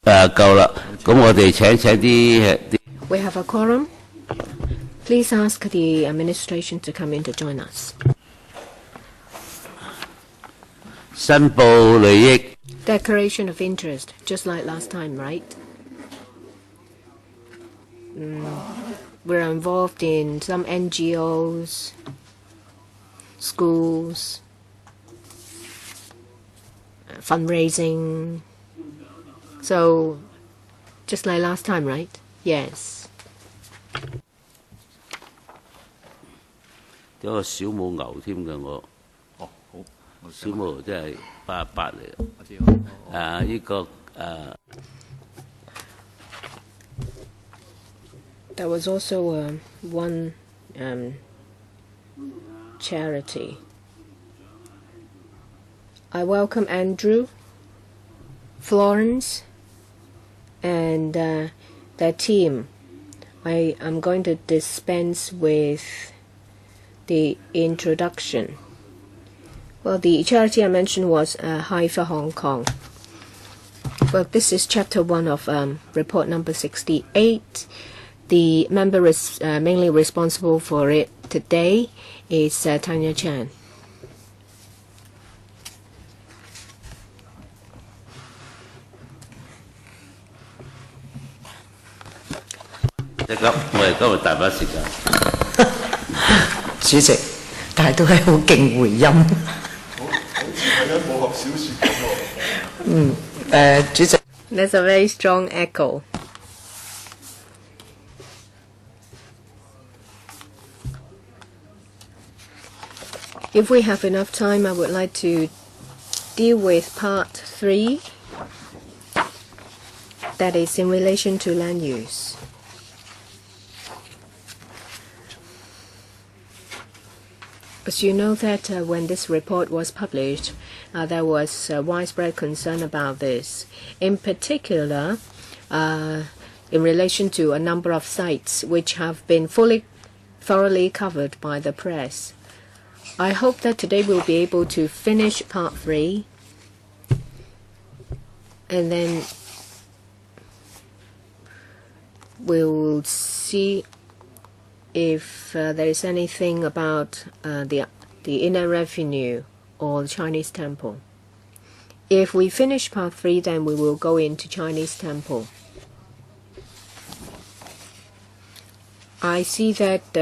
夠啦。咁我哋請啲。We have a quorum. Please ask the administration to come in to join us. 申報利益。Declaration of interest, just like last time, right? We're involved in some NGOs, schools, fundraising. So, just like last time, right? Yes. 有個小母牛添嘅我。哦，好。小母真係88嚟。我知。呢個There was also one charity. I welcome Andrew, Florence, and their team. I am going to dispense with the introduction. Well, the charity I mentioned was High for Hong Kong. Well, this is chapter 1 of report number 68. The member mainly responsible for it today is Tanya Chan.主席，但係都係好勁回音。主席。There's a very strong echo. If we have enough time, I would like to deal with part 3, that is in relation to land use. As you know that when this report was published, there was widespread concern about this. In particular, in relation to a number of sites which have been thoroughly covered by the press. I hope that today we'll be able to finish part 3 and then we'll see if there is anything about the inner revenue or the Chinese temple. If we finish part 3, then we will go into Chinese temple. I see that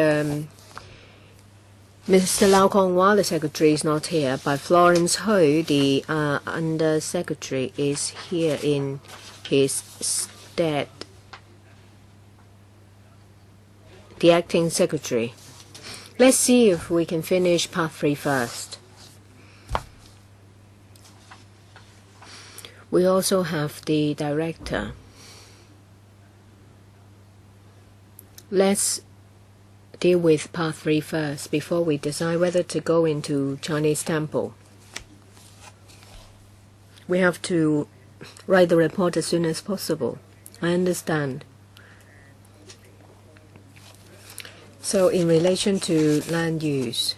Mr. Lau Kong-Wah, the secretary, is not here, but Florence Ho, the under secretary, is here in his stead. The acting secretary. Let's see if we can finish part 3 first. We also have the director. Let's deal with part 3 first before we decide whether to go into Chinese temple. We have to write the report as soon as possible. I understand. So in relation to land use,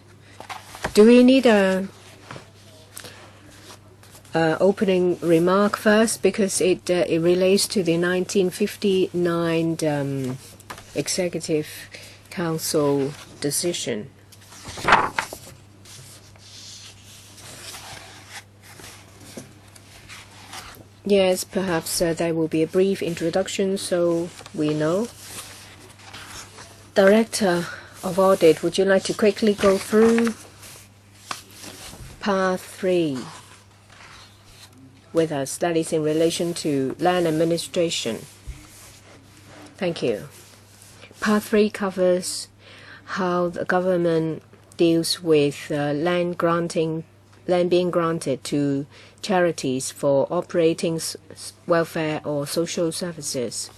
do we need a opening remark first, because it relates to the 1959 Executive Council decision. Yes, perhaps there will be a brief introduction so we know. Director of Audit, would you like to quickly go through part 3 with us? That is in relation to land administration. Thank you. Part 3 covers how the government deals with land being granted to charities for operating welfare or social services.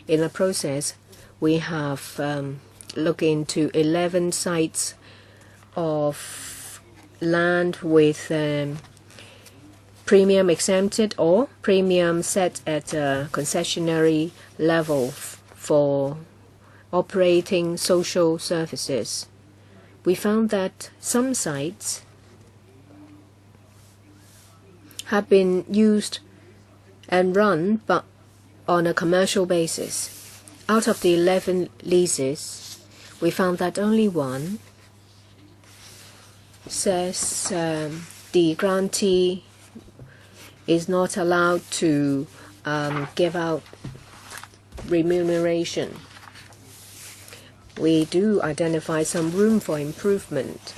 In the process, we have looked into 11 sites of land with premium exempted or premium set at a concessionary level for operating social services. We found that some sites have been used and run, but on a commercial basis. Out of the 11 leases, we found that only one says the grantee is not allowed to give out remuneration. We do identify some room for improvement.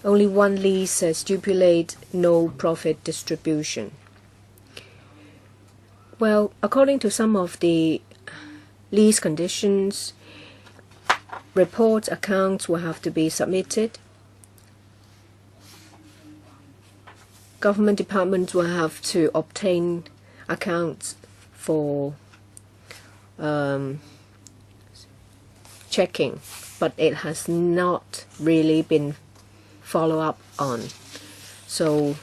Only one lease stipulates no profit distribution. Well, according to some of the lease conditions, report accounts will have to be submitted. Government departments will have to obtain accounts for checking, but it has not really been followed up on. So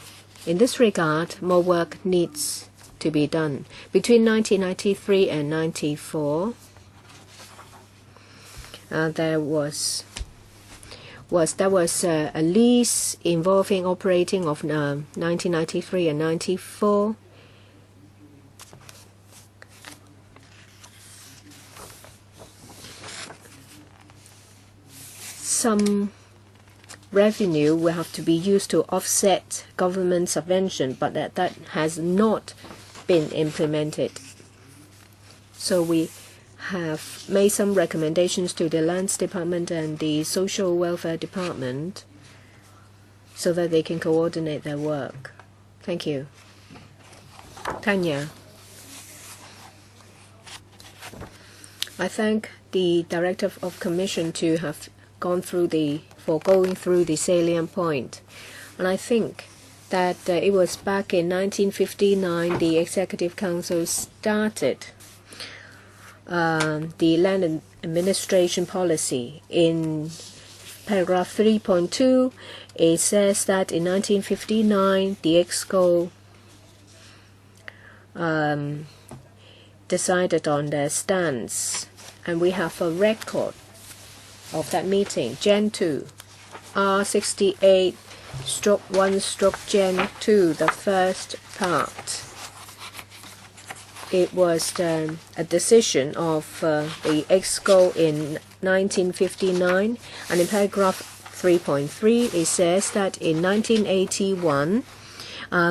in this regard, more work needs to be done. Between 1993 and 94, there was a lease involving operating of 1993 and 94. Some revenue will have to be used to offset government subvention, but that has not been implemented. So we have made some recommendations to the Lands Department and the Social Welfare Department so that they can coordinate their work. Thank you. Tanya. I thank the Director of Commission to have going through the salient point. And I think that it was back in 1959 the Executive Council started the land administration policy. In paragraph 3.2, it says that in 1959 the EXCO decided on their stance, and we have a record of that meeting, Gen 2, R68/1/Gen 2, the first part. It was a decision of the EXCO in 1959, and in paragraph 3.3 it says that in 1981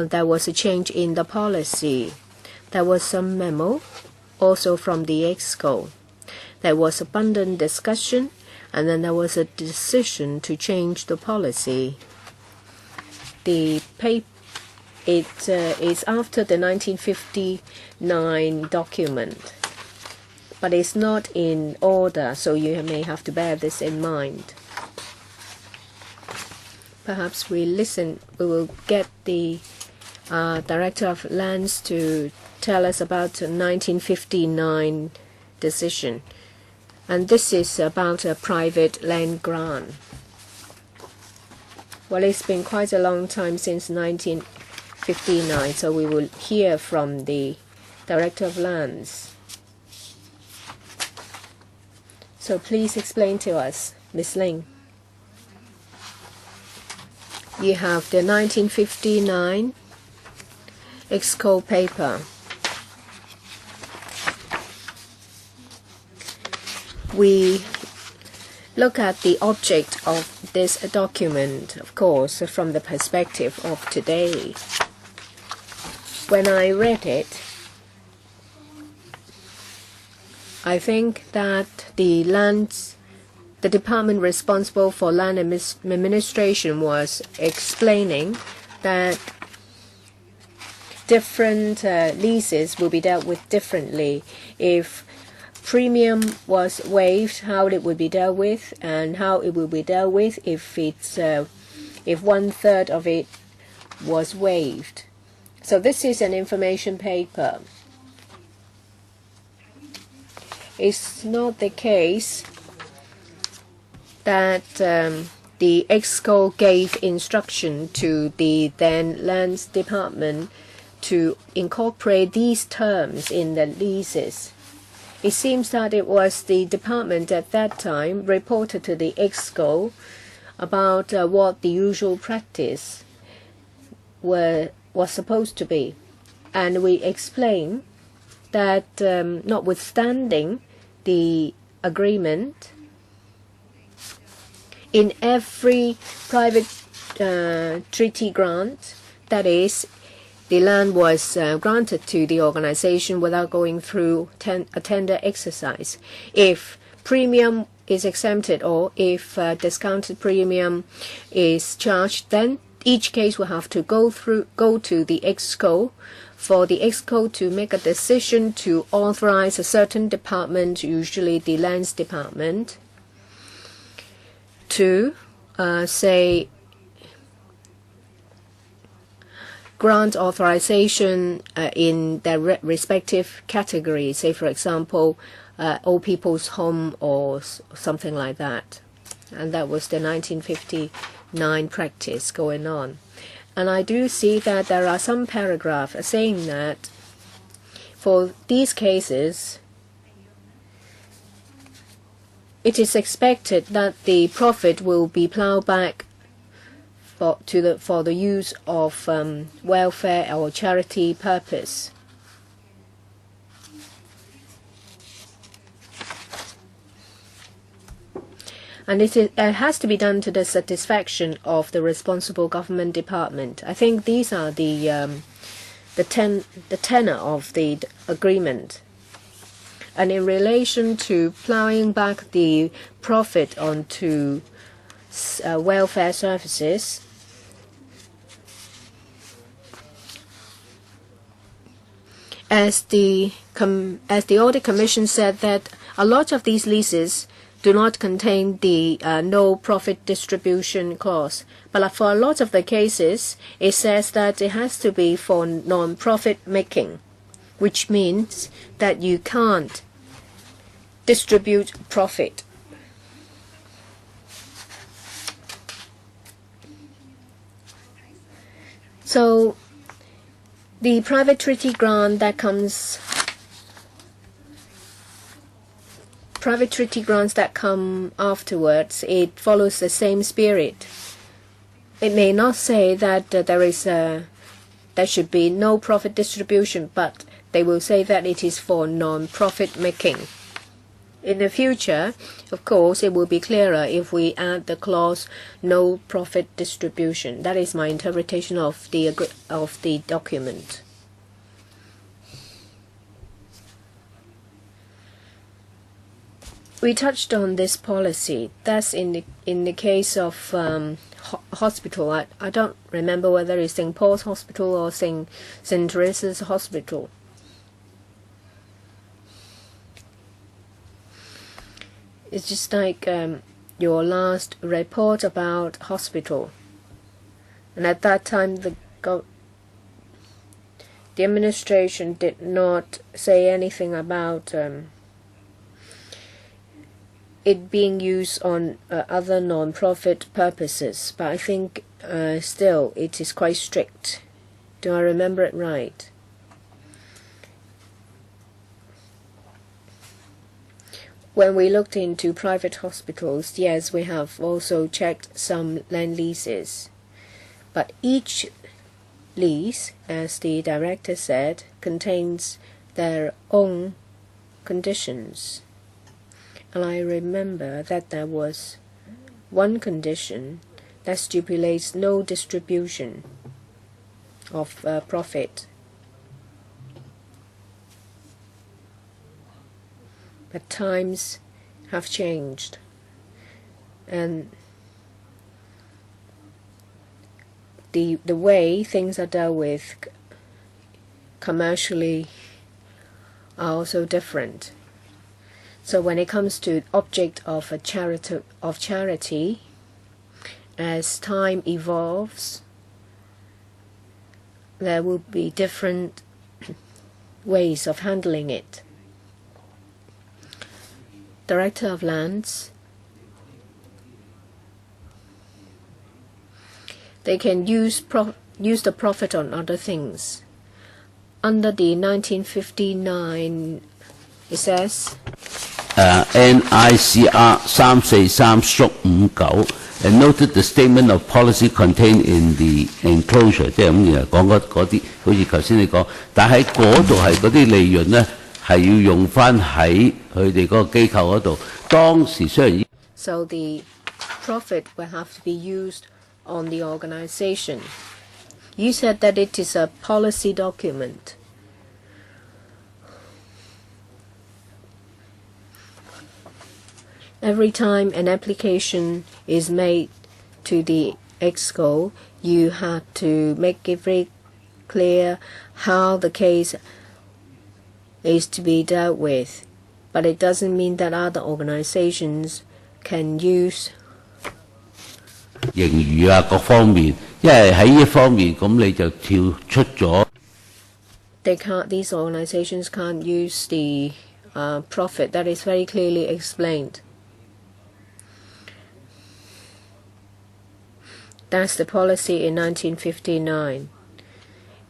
there was a change in the policy. There was some memo also from the EXCO. There was abundant discussion, and then there was a decision to change the policy. The paper, it is after the 1959 document, but it's not in order, so you may have to bear this in mind. Perhaps we will get the Director of Lands to tell us about the 1959 decision. And this is about a private land grant. Well, it's been quite a long time since 1959, so we will hear from the Director of Lands. So please explain to us, Ms. Ling. You have the 1959 EXCO paper. We look at the object of this document, of course, from the perspective of today. When I read it, I think that the department responsible for land administration was explaining that different leases will be dealt with differently. If premium was waived, how it would be dealt with, and how it will be dealt with if 1/3 of it was waived. So this is an information paper. It's not the case that the EXCO gave instruction to the then Lands Department to incorporate these terms in the leases. It seems that it was the department at that time reported to the EXCO about what the usual practice was supposed to be. And we explain that notwithstanding the agreement, in every private treaty grant, that is, the land was granted to the organization without going through a tender exercise. If premium is exempted or if discounted premium is charged, then each case will have to go to the EXCO for the EXCO to make a decision to authorize a certain department, usually the lands department, to say grant authorization in their respective categories, say for example old people's home or something like that. And that was the 1959 practice going on. And I do see that there are some paragraphs saying that for these cases it is expected that the profit will be plowed back for the use of welfare or charity purpose. And it has to be done to the satisfaction of the responsible government department. I think these are the tenor of the agreement. And in relation to plowing back the profit onto welfare services, as the Audit Commission said that a lot of these leases do not contain the no profit distribution clause. But for a lot of the cases, it says that it has to be for non-profit making, which means that you can't distribute profit. So the private treaty grant that comes, private treaty grants that come afterwards, it follows the same spirit. It may not say that there should be no profit distribution, but they will say that it is for non-profit making. In the future, of course, it will be clearer if we add the clause no profit distribution. That is my interpretation of the document. We touched on this policy. That's in the case of hospital. I don't remember whether it's St. Paul's Hospital or St. Teresa's Hospital. It's just like your last report about hospital. And at that time, the administration did not say anything about it being used on other non-profit purposes. But I think still it is quite strict. Do I remember it right? When we looked into private hospitals, yes, we have also checked some land leases. But each lease, as the director said, contains their own conditions. And I remember that there was one condition that stipulates no distribution of profit. But times have changed, and the way things are dealt with commercially are also different. So when it comes to object of a charity, as time evolves, there will be different ways of handling it. Director of Lands, they can use the profit on other things. Under the 1959, it says NICR 343/59 and noted the statement of policy contained in the enclosure， 即係咁樣講嗰啲，好似頭先你講，但喺嗰度係嗰啲利潤咧係要用翻喺佢哋嗰個機構嗰度。當時雖然 So the profit will have to be used on the organization. You said that it is a policy document. Every time an application is made to the EXCO, you have to make it very clear how the case is to be dealt with. But it doesn't mean that other organizations can use 盈餘啊各方面，因為喺呢一方面咁你就跳出咗。these organizations can't use the profit. That is very clearly explained. That's the policy in 1959.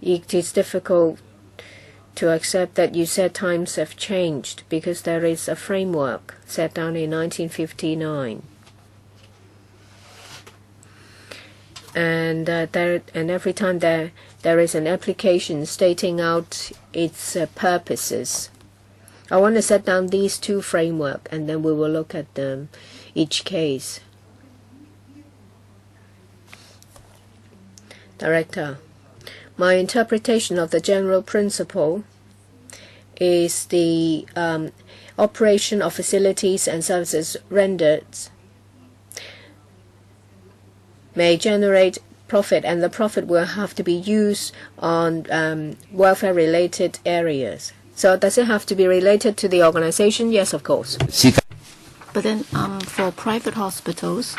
It is difficult to accept that you said times have changed because there is a framework set down in 1959. And every time there is an application stating out its purposes. I want to set down these two frameworks and then we will look at each case. Director, my interpretation of the general principle is the operation of facilities and services rendered may generate profit, and the profit will have to be used on welfare-related areas. So does it have to be related to the organization? Yes, of course. But then for private hospitals,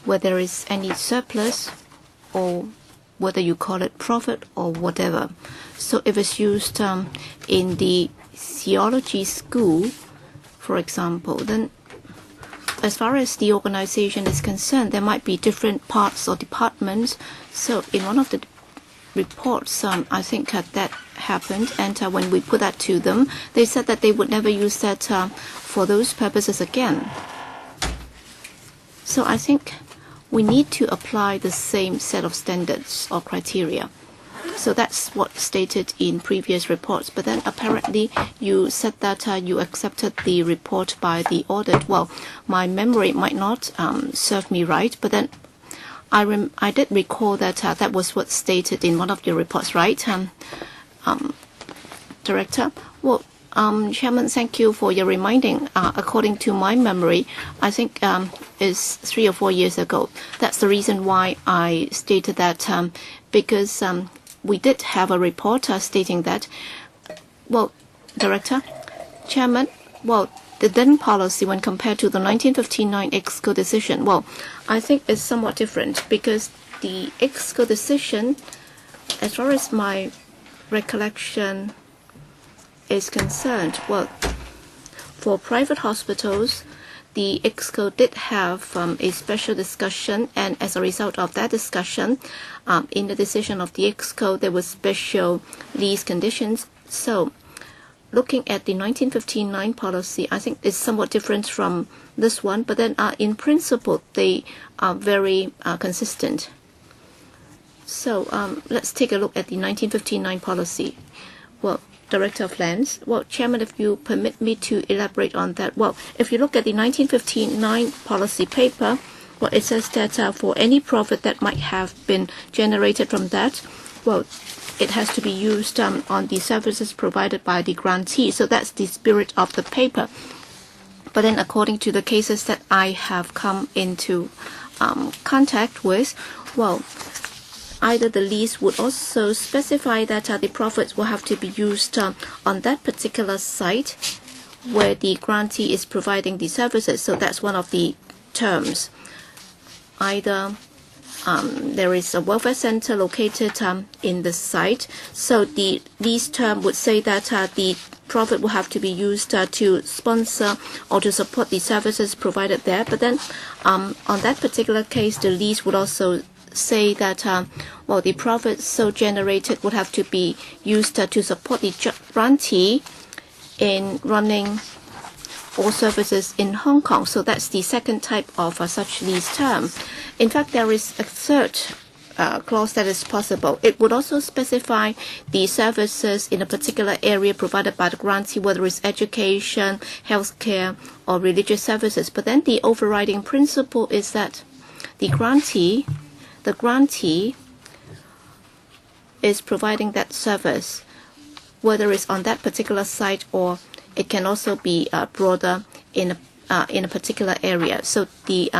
where there is any surplus or whether you call it profit or whatever. So if it's used in the theology school, for example, then as far as the organization is concerned, there might be different parts or departments. So in one of the reports, I think that happened, and when we put that to them, they said that they would never use that for those purposes again. So I think we need to apply the same set of standards or criteria. So that's what stated in previous reports. But then apparently you said that you accepted the report by the audit. Well, my memory might not serve me right, but then I did recall that that was what stated in one of your reports, right, Director? Well, Chairman, thank you for your reminding. According to my memory, I think it's 3 or 4 years ago. That's the reason why I stated that, because we did have a report stating that. Well, Director, Chairman, well, the then policy when compared to the 1959 EXCO decision, well, I think it's somewhat different because the EXCO decision, as far as my recollection is concerned, well, for private hospitals, the EXCO did have a special discussion, and as a result of that discussion, in the decision of the EXCO, there was special lease conditions. So, looking at the 1959 policy, I think it's somewhat different from this one, but then in principle, they are very consistent. So, let's take a look at the 1959 policy. Well, Director of Lands. Well, Chairman, if you permit me to elaborate on that. Well, if you look at the 1959 policy paper, well, it says that for any profit that might have been generated from that, well, it has to be used on the services provided by the grantee. So that's the spirit of the paper. But then according to the cases that I have come into contact with, well, either the lease would also specify that the profits will have to be used on that particular site where the grantee is providing the services. So that's one of the terms. Either there is a welfare center located in the site. So the lease term would say that the profit will have to be used to sponsor or to support the services provided there. But then on that particular case, the lease would also say that well, the profits so generated would have to be used to support the grantee in running or services in Hong Kong. So that's the second type of such lease term. In fact, there is a third clause that is possible. It would also specify the services in a particular area provided by the grantee, whether it's education, healthcare, or religious services. But then the overriding principle is that the grantee is providing that service, whether it's on that particular site or it can also be broader in a particular area. So the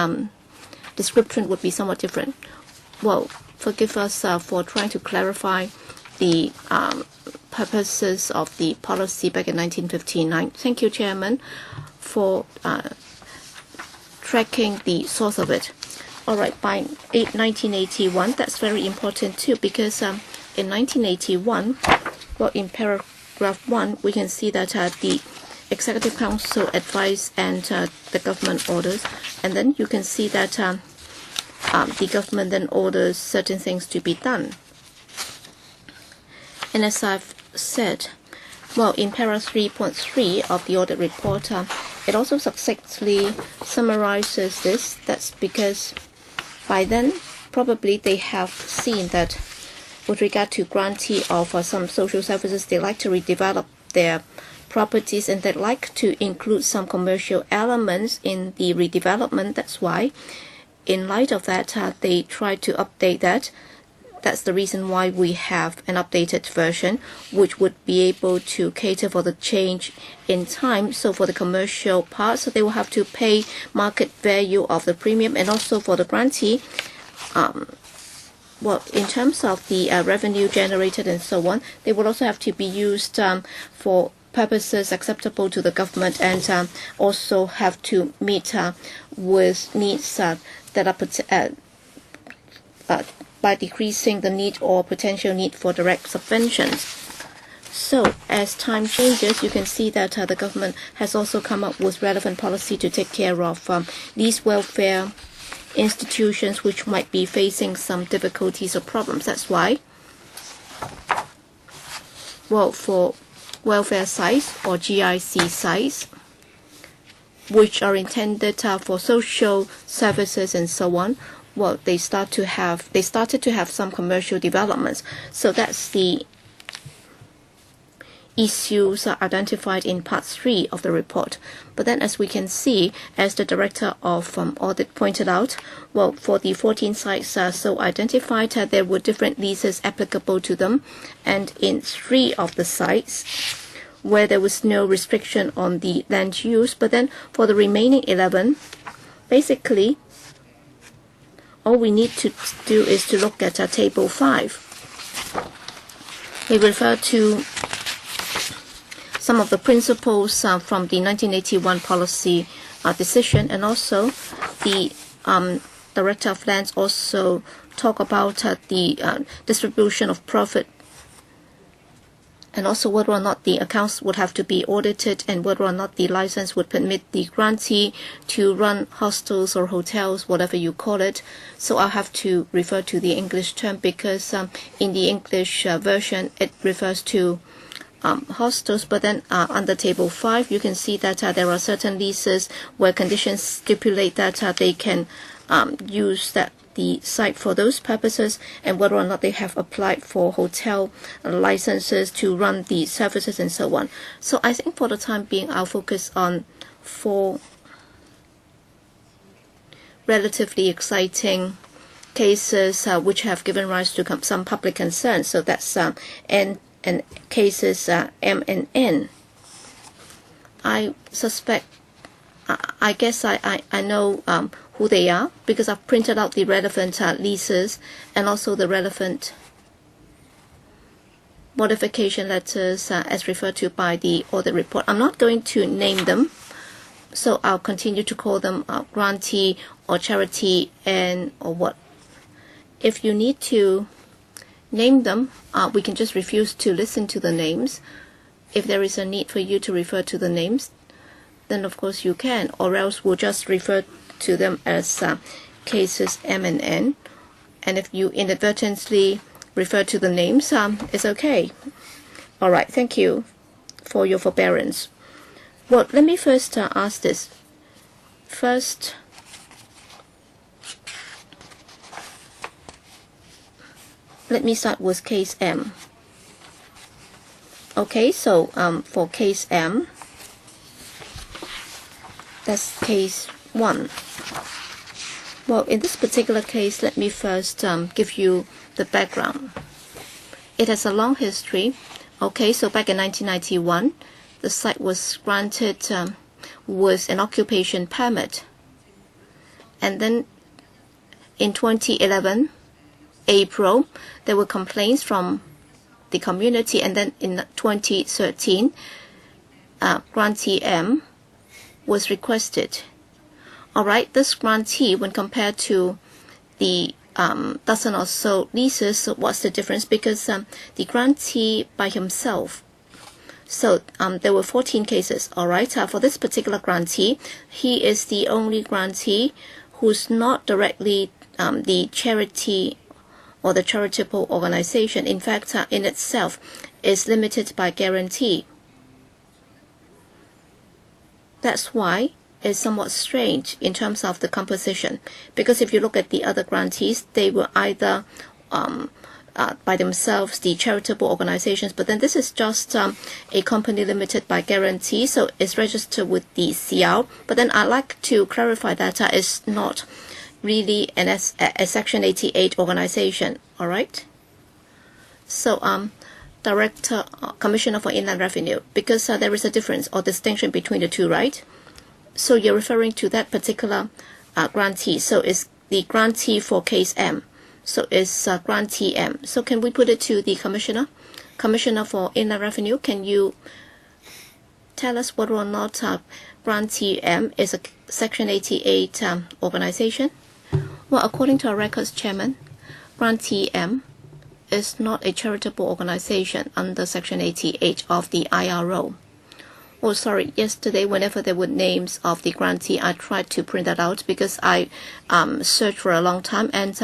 description would be somewhat different. Well, forgive us for trying to clarify the purposes of the policy back in 1959. Thank you, Chairman, for tracking the source of it. All right, by 1981, that's very important too, because in 1981, well, in paragraph 1, we can see that the Executive Council advice and the government orders, and then you can see that the government then orders certain things to be done. And as I've said, well, in paragraph 3.3 of the audit report, it also succinctly summarizes this. That's because by then, probably they have seen that with regard to grantee of some social services, they like to redevelop their properties and they'd like to include some commercial elements in the redevelopment. That's why, in light of that, they try to update that. That's the reason why we have an updated version, which would be able to cater for the change in time. So for the commercial part, so they will have to pay market value of the premium, and also for the grantee, well, in terms of the revenue generated and so on, they will also have to be used for purposes acceptable to the government, and also have to meet with needs that are by decreasing the need or potential need for direct subventions. So as time changes, you can see that the government has also come up with relevant policy to take care of these welfare institutions which might be facing some difficulties or problems. That's why, well, for welfare sites or GIC sites, which are intended for social services and so on, well, they started to have some commercial developments. So that's the issues are identified in part 3 of the report. But then, as we can see, as the director of audit pointed out, well, for the 14 sites so identified, there were different leases applicable to them, and in 3 of the sites where there was no restriction on the land use. But then for the remaining 11, basically all we need to do is to look at table 5. We refer to some of the principles from the 1981 policy decision, and also the Director of Lands also talk about the distribution of profit, and also whether or not the accounts would have to be audited, and whether or not the license would permit the grantee to run hostels or hotels, whatever you call it. So I'll have to refer to the English term, because in the English version it refers to hostels. But then under table 5, you can see that there are certain leases where conditions stipulate that they can use the site for those purposes, and whether or not they have applied for hotel licenses to run the services and so on. So I think for the time being, I'll focus on 4 relatively exciting cases which have given rise to some public concern. So that's N and cases M and N. I suspect, I guess I know who they are, because I've printed out the relevant leases and also the relevant modification letters as referred to by the audit report. I'm not going to name them, so I'll continue to call them grantee or charity and or what. If you need to name them, we can just refuse to listen to the names. If there is a need for you to refer to the names, then of course you can, or else we'll just refer to them as cases M and N. And if you inadvertently refer to the names, it's okay. All right, thank you for your forbearance. Well, let me first ask this. First, let me start with case M. Okay, so for case M, that's case 1. Well, in this particular case, let me first give you the background. It has a long history. Okay, so back in 1991, the site was granted with an occupation permit. And then in 2011, April, there were complaints from the community, and then in 2013, grantee M was requested. All right, this grantee, when compared to the dozen or so leases, so what's the difference? Because the grantee by himself, so there were 14 cases. All right, for this particular grantee, he is the only grantee who's not directly the charity or the charitable organization. In fact, in itself is limited by guarantee. That's why it's somewhat strange in terms of the composition, because if you look at the other grantees, they were either by themselves the charitable organizations, but then this is just a company limited by guarantee, so it's registered with the CR. But then I'd like to clarify that it's not really a Section 88 organization. All right. So Director, Commissioner for Inland Revenue, because there is a difference or distinction between the two, right? So you're referring to that particular grantee. So it's the grantee for case M. So it's grantee M. So can we put it to the Commissioner? Commissioner for Inland Revenue, can you tell us whether or not grantee M is a Section 88 organization? Well, according to our records, Chairman, grantee M is not a charitable organization under Section 88 of the IRO. Oh, sorry, yesterday whenever there were names of the grantee, I tried to print that out because I searched for a long time, and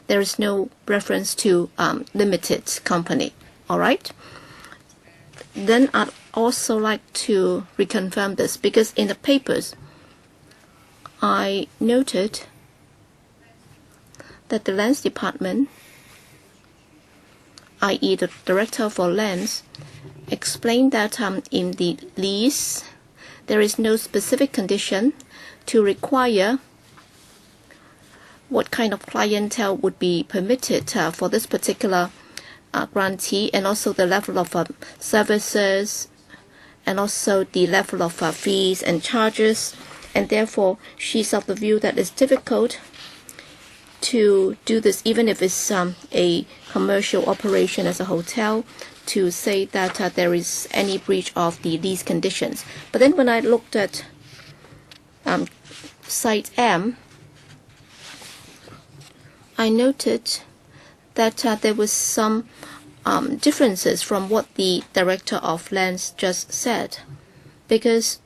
there is no reference to limited company. All right? Then I'd also like to reconfirm this, because in the papers, I noted that the Lands Department, i.e. the Director for Lands, explained that in the lease, there is no specific condition to require what kind of clientele would be permitted for this particular grantee, and also the level of services, and also the level of fees and charges. And therefore, she's of the view that it's difficult to do this, even if it's a commercial operation as a hotel, to say that there is any breach of the lease conditions. But then when I looked at site M, I noted that there was some differences from what the Director of Lands just said, because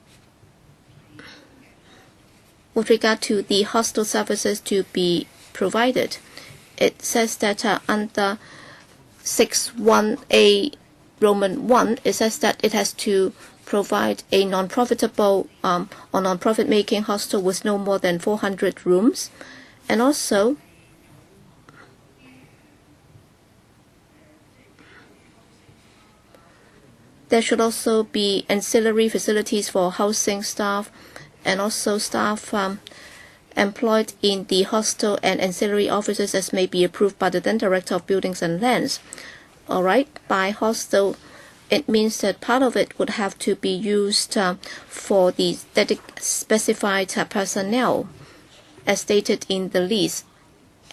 with regard to the hostel services to be provided, it says that under 61A Roman 1, it says that it has to provide a non-profitable or non-profit making hostel with no more than 400 rooms, and also there should also be ancillary facilities for housing staff, and also staff employed in the hostel and ancillary offices as may be approved by the then Director of Buildings and Lands. All right, by hostel, it means that part of it would have to be used for the specified personnel as stated in the lease.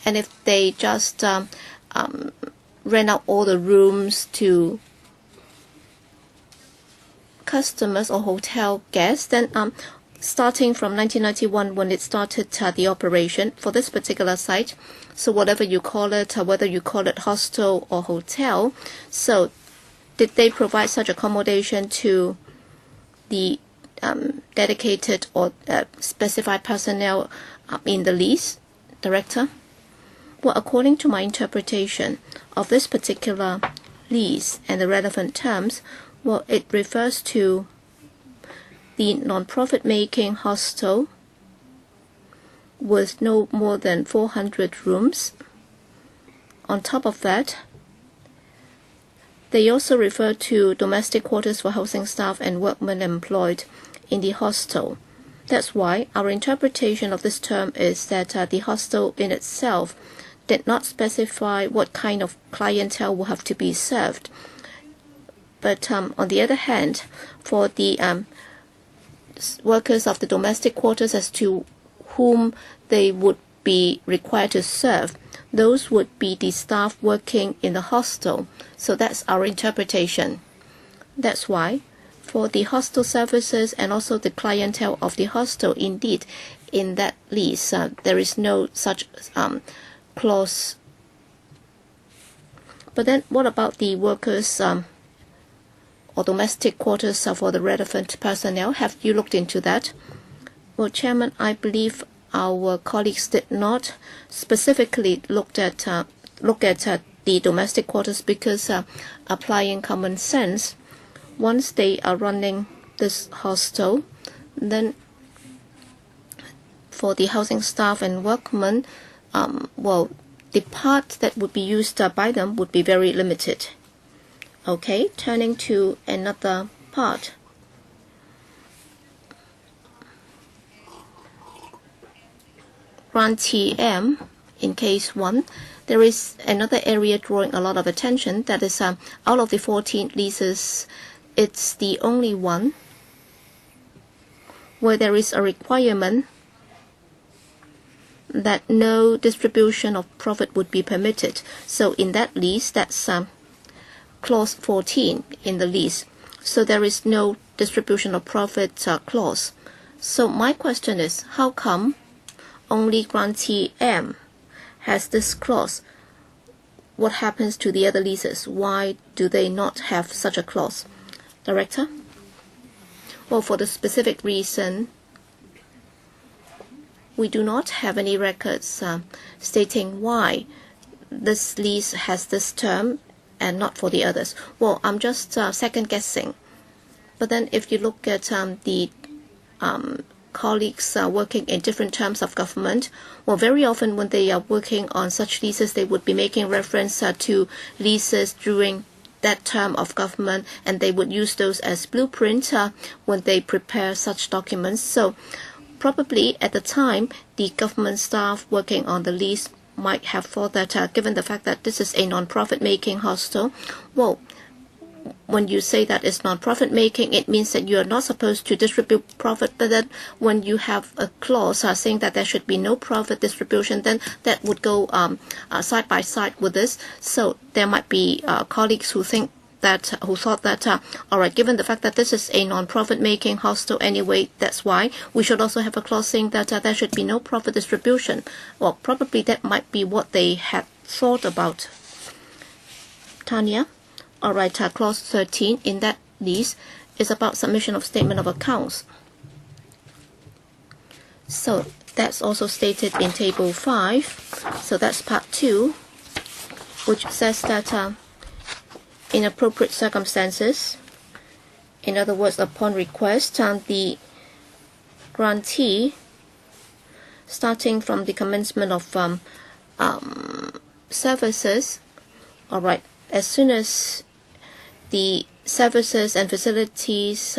And if they just rent out all the rooms to customers or hotel guests, then starting from 1991 when it started the operation for this particular site, so whatever you call it, whether you call it hostel or hotel, so did they provide such accommodation to the dedicated or specified personnel in the lease, Director? Well, according to my interpretation of this particular lease and the relevant terms, well, it refers to the non-profit making hostel with no more than 400 rooms. On top of that, they also refer to domestic quarters for housing staff and workmen employed in the hostel. That's why our interpretation of this term is that the hostel in itself did not specify what kind of clientele will have to be served. But on the other hand, for the workers of the domestic quarters as to whom they would be required to serve, those would be the staff working in the hostel. So that's our interpretation. That's why for the hostel services and also the clientele of the hostel, indeed, in that lease, there is no such clause. But then what about the workers or domestic quarters for the relevant personnel? Have you looked into that? Well, Chairman, I believe our colleagues did not specifically look at the domestic quarters because applying common sense, once they are running this hostel, then for the housing staff and workmen, well, the part that would be used by them would be very limited. Okay, turning to another part. Grantee M, in case 1, there is another area drawing a lot of attention. That is, out of the 14 leases, it's the only one where there is a requirement that no distribution of profit would be permitted. So in that lease, that's clause 14 in the lease. So there is no distribution of profit clause. So my question is, how come only grantee M has this clause? What happens to the other leases? Why do they not have such a clause? Director? Well, for the specific reason, we do not have any records stating why this lease has this term and not for the others. Well, I'm just second guessing. But then if you look at the colleagues working in different terms of government, well, very often when they are working on such leases, they would be making reference to leases during that term of government, and they would use those as blueprint when they prepare such documents. So probably at the time, the government staff working on the lease might have thought that given the fact that this is a non-profit making hostel, well, when you say that it's non-profit making, it means that you are not supposed to distribute profit. But then when you have a clause saying that there should be no profit distribution, then that would go side by side with this. So there might be colleagues who thought that all right, given the fact that this is a non-profit making hostel anyway, that's why we should also have a clause saying that there should be no profit distribution. Well, probably that might be what they had thought about. Tanya? All right, clause 13 in that lease is about submission of statement of accounts. So that's also stated in table 5. So that's part 2, which says that in appropriate circumstances, in other words, upon request, the grantee, starting from the commencement of services, all right, as soon as the services and facilities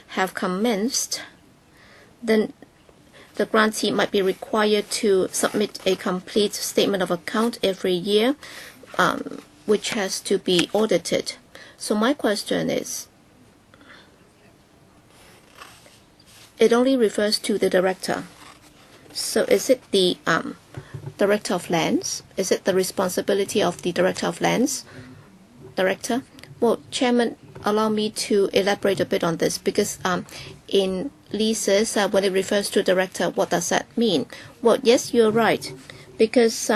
have commenced, then the grantee might be required to submit a complete statement of account every year, which has to be audited. So my question is, it only refers to the director. So is it the director of lands? Is it the responsibility of the director of lands? Director? Well, Chairman, allow me to elaborate a bit on this, because in leases, when it refers to director, what does that mean? Well, yes, you're right, because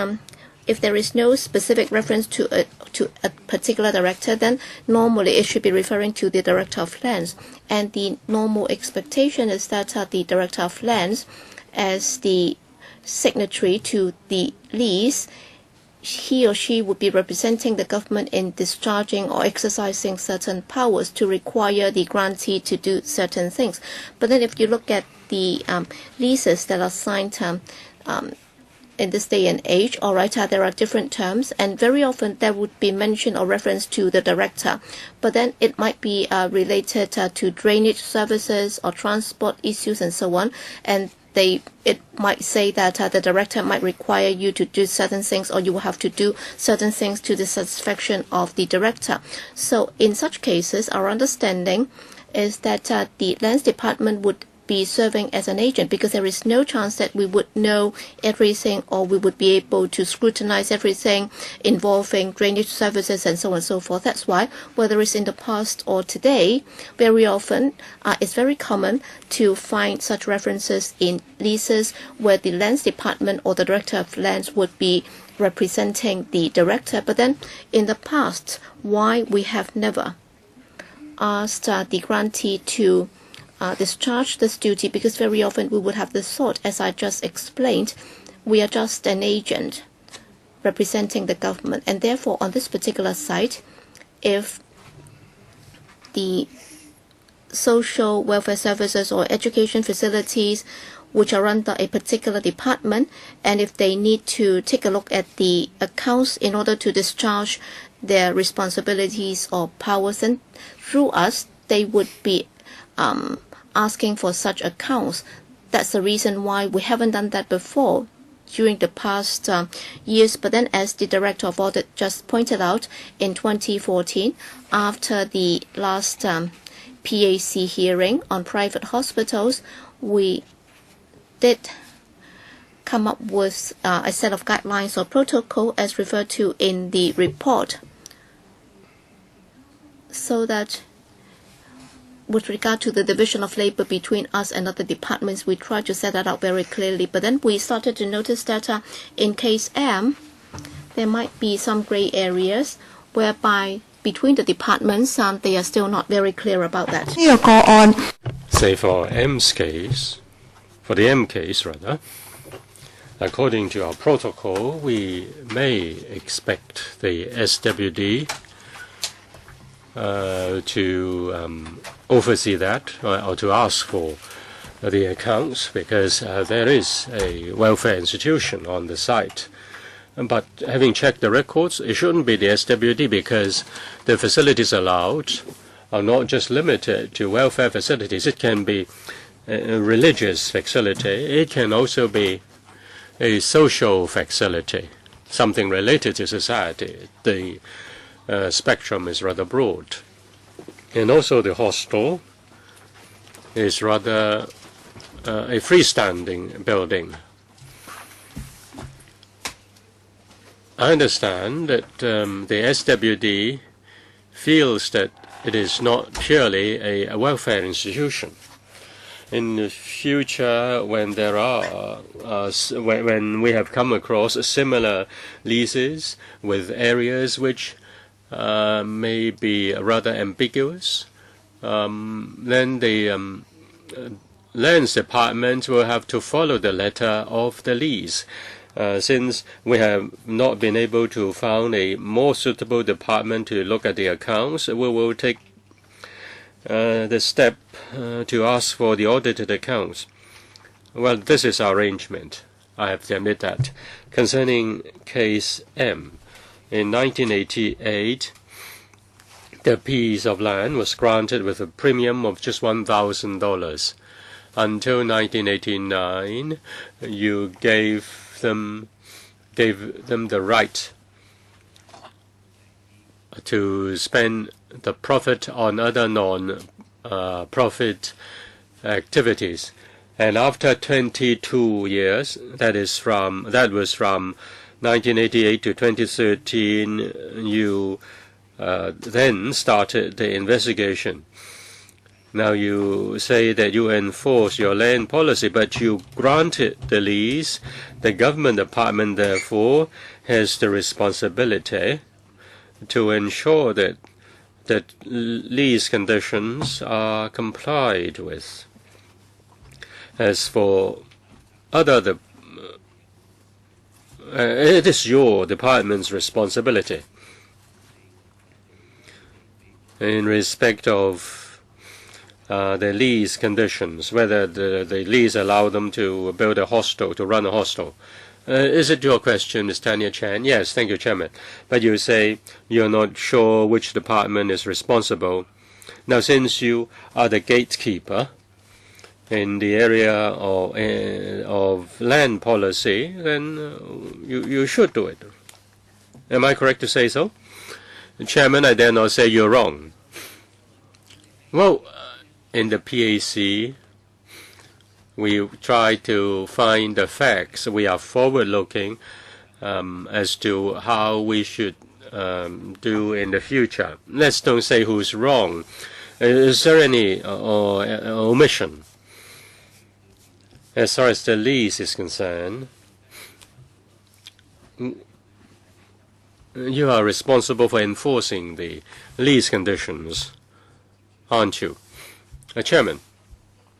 if there is no specific reference to a particular director, then normally it should be referring to the director of lands. And the normal expectation is that the director of lands, as the signatory to the lease, he or she would be representing the government in discharging or exercising certain powers to require the grantee to do certain things. But then if you look at the leases that are signed in this day and age, all right, there are different terms, and very often there would be mention or reference to the director. But then it might be related to drainage services or transport issues and so on, and it might say that the director might require you to do certain things, or you will have to do certain things to the satisfaction of the director. So in such cases, our understanding is that the Lands Department would be serving as an agent, because there is no chance that we would know everything, or we would be able to scrutinize everything involving drainage services and so on and so forth. That's why, whether it's in the past or today, very often it's very common to find such references in leases where the Lands Department or the Director of Lands would be representing the director. But then in the past, why we have never asked the grantee to discharge this duty, because very often we would have the thought, as I just explained, we are just an agent representing the government, and therefore on this particular site, if the social welfare services or education facilities which are under a particular department, and if they need to take a look at the accounts in order to discharge their responsibilities or powers, then through us they would be asking for such accounts. That's the reason why we haven't done that before during the past years. But then, as the Director of Audit just pointed out, in 2014, after the last PAC hearing on private hospitals, we did come up with a set of guidelines or protocol as referred to in the report, so that with regard to the division of labor between us and other departments, we try to set that out very clearly. But then we started to notice that in case M, there might be some gray areas whereby between the departments, they are still not very clear about that. Say for M's case, for the M case rather, according to our protocol, we may expect the SWD to oversee that, or to ask for the accounts, because there is a welfare institution on the site. But having checked the records, it shouldn't be the SWD, because the facilities allowed are not just limited to welfare facilities. It can be a religious facility. It can also be a social facility, something related to society. The spectrum is rather broad. And also the hostel is rather a freestanding building. I understand that the SWD feels that it is not purely a welfare institution. In the future, when there are when we have come across similar leases with areas which may be rather ambiguous, then the Lands Department will have to follow the letter of the lease. Since we have not been able to find a more suitable department to look at the accounts, we will take the step to ask for the audited accounts. Well, this is our arrangement. I have to admit that. Concerning case M, in 1988, the piece of land was granted with a premium of just $1,000. Until 1989, you gave them the right to spend the profit on other non-profit activities. And after 22 years, that was from 1988 to 2013, you then started the investigation. Now you say that you enforce your land policy, but you granted the lease. The government department, therefore, has the responsibility to ensure that lease conditions are complied with. As for other it is your department's responsibility in respect of the lease conditions, whether the lease allow them to build a hostel, to run a hostel. Is it your question, Ms. Tanya Chan? Yes, thank you, Chairman. But you say you're not sure which department is responsible. Now, since you are the gatekeeper in the area of land policy, then you should do it. Am I correct to say so? Chairman, I dare not say you're wrong. Well, in the PAC, we try to find the facts. We are forward-looking as to how we should do in the future. Let's don't say who's wrong. Is there any omission? As far as the lease is concerned, you are responsible for enforcing the lease conditions, aren't you? Chairman,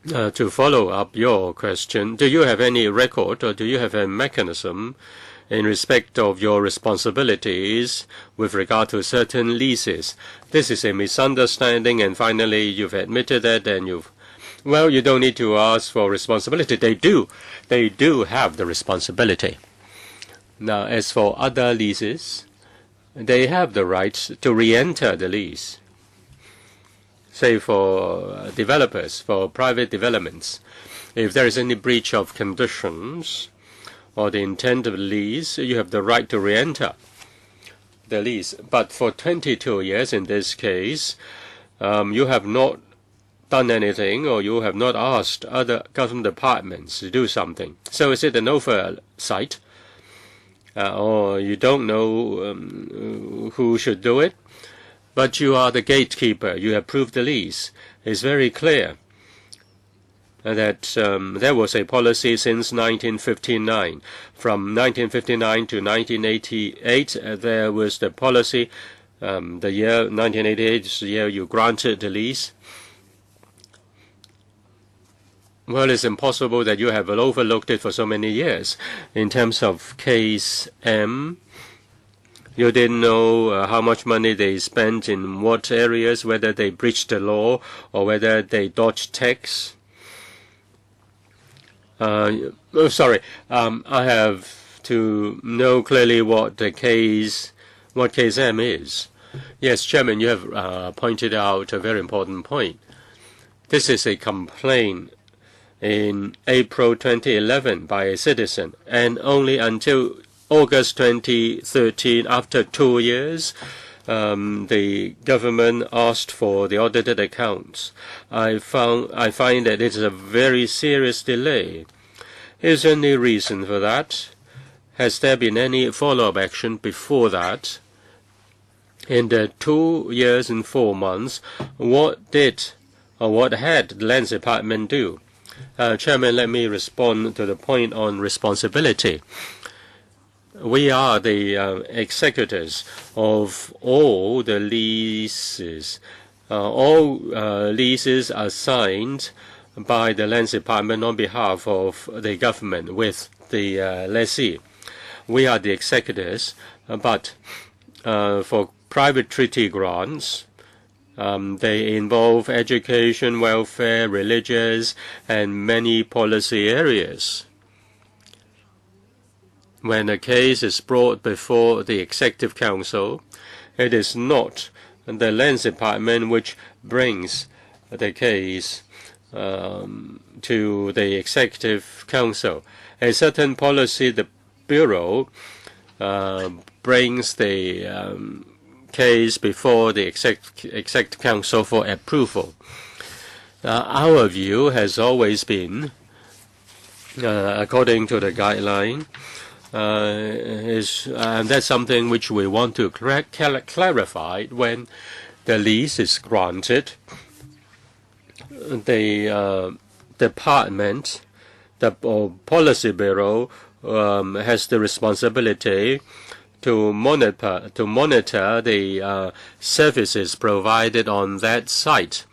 to follow up your question, do you have any record or do you have a mechanism in respect of your responsibilities with regard to certain leases? This is a misunderstanding, and finally you've admitted that, and well, you don't need to ask for responsibility. They do have the responsibility. Now, as for other leases, they have the right to re-enter the lease. Say for developers, for private developments, if there is any breach of conditions or the intent of the lease, you have the right to re-enter the lease. But for 22 years in this case, you have not done anything, or you have not asked other government departments to do something. So is it an oversight? Or you don't know who should do it? But you are the gatekeeper. You approve the lease. It's very clear that there was a policy since 1959. From 1959 to 1988, there was the policy. The year 1988 is the year you granted the lease. Well, it's impossible that you have overlooked it for so many years. In terms of case M, you didn't know how much money they spent in what areas, whether they breached the law or whether they dodged tax. I have to know clearly what case M is. Yes, Chairman, you have pointed out a very important point. This is a complaint in April 2011 by a citizen, and only until August 2013, after 2 years, the government asked for the audited accounts. I find that it is a very serious delay. Is there any reason for that? Has there been any follow-up action before that? In the 2 years and 4 months, what had the Lands Department do? Chairman, let me respond to the point on responsibility. We are the executors of all the leases. All leases are signed by the Lands Department on behalf of the government with the lessee. We are the executors, but for private treaty grants, they involve education, welfare, religious, and many policy areas. When a case is brought before the Executive Council, it is not the Lands Department which brings the case to the Executive Council. A certain policy, the Bureau brings the case before the Executive Council for approval. Our view has always been, according to the guideline, and that's something which we want to clarify when the lease is granted. The department, the Policy Bureau, has the responsibility to monitor the services provided on that site,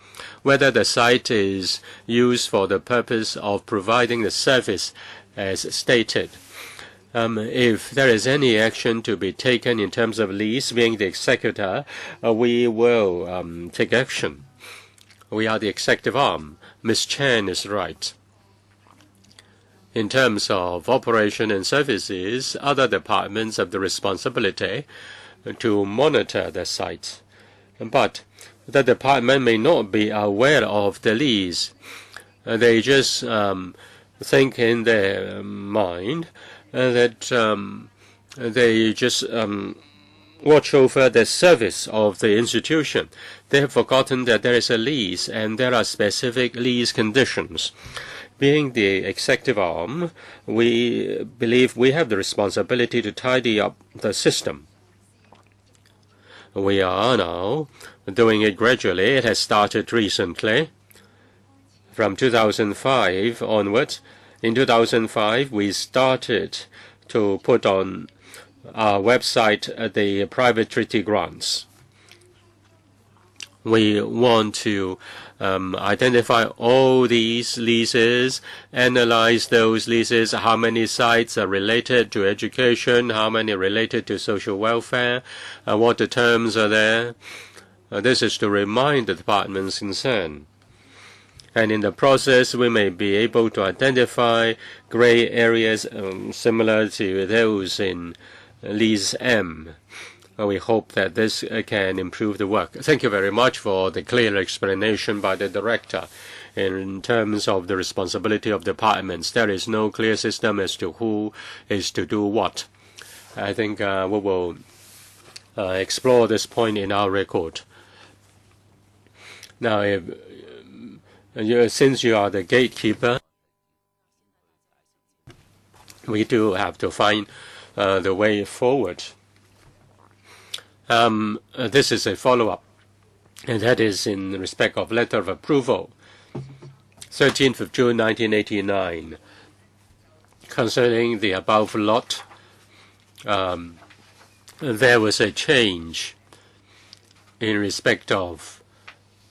whether the site is used for the purpose of providing the service as stated. if there is any action to be taken in terms of lease, being the executor, we will take action. We are the executive arm. Ms. Chen is right. In terms of operation and services, other departments have the responsibility to monitor the site. But the department may not be aware of the lease. They just think in their mind that they just watch over the service of the institution. They have forgotten that there is a lease and there are specific lease conditions. Being the executive arm, we believe we have the responsibility to tidy up the system. We are now doing it gradually. It has started recently. From 2005 onwards, in 2005, we started to put on our website the private treaty grants. We want to identify all these leases, analyze those leases, how many sites are related to education, how many related to social welfare, what the terms are there. This is to remind the departments concerned. And in the process, we may be able to identify gray areas similar to those in Lease M. We hope that this can improve the work. Thank you very much for the clear explanation by the director. In terms of the responsibility of departments, there is no clear system as to who is to do what. I think we will explore this point in our record. Now, since you are the gatekeeper, we do have to find the way forward. This is a follow-up, and that is in respect of letter of approval, 13th of June 1989, concerning the above lot. There was a change in respect of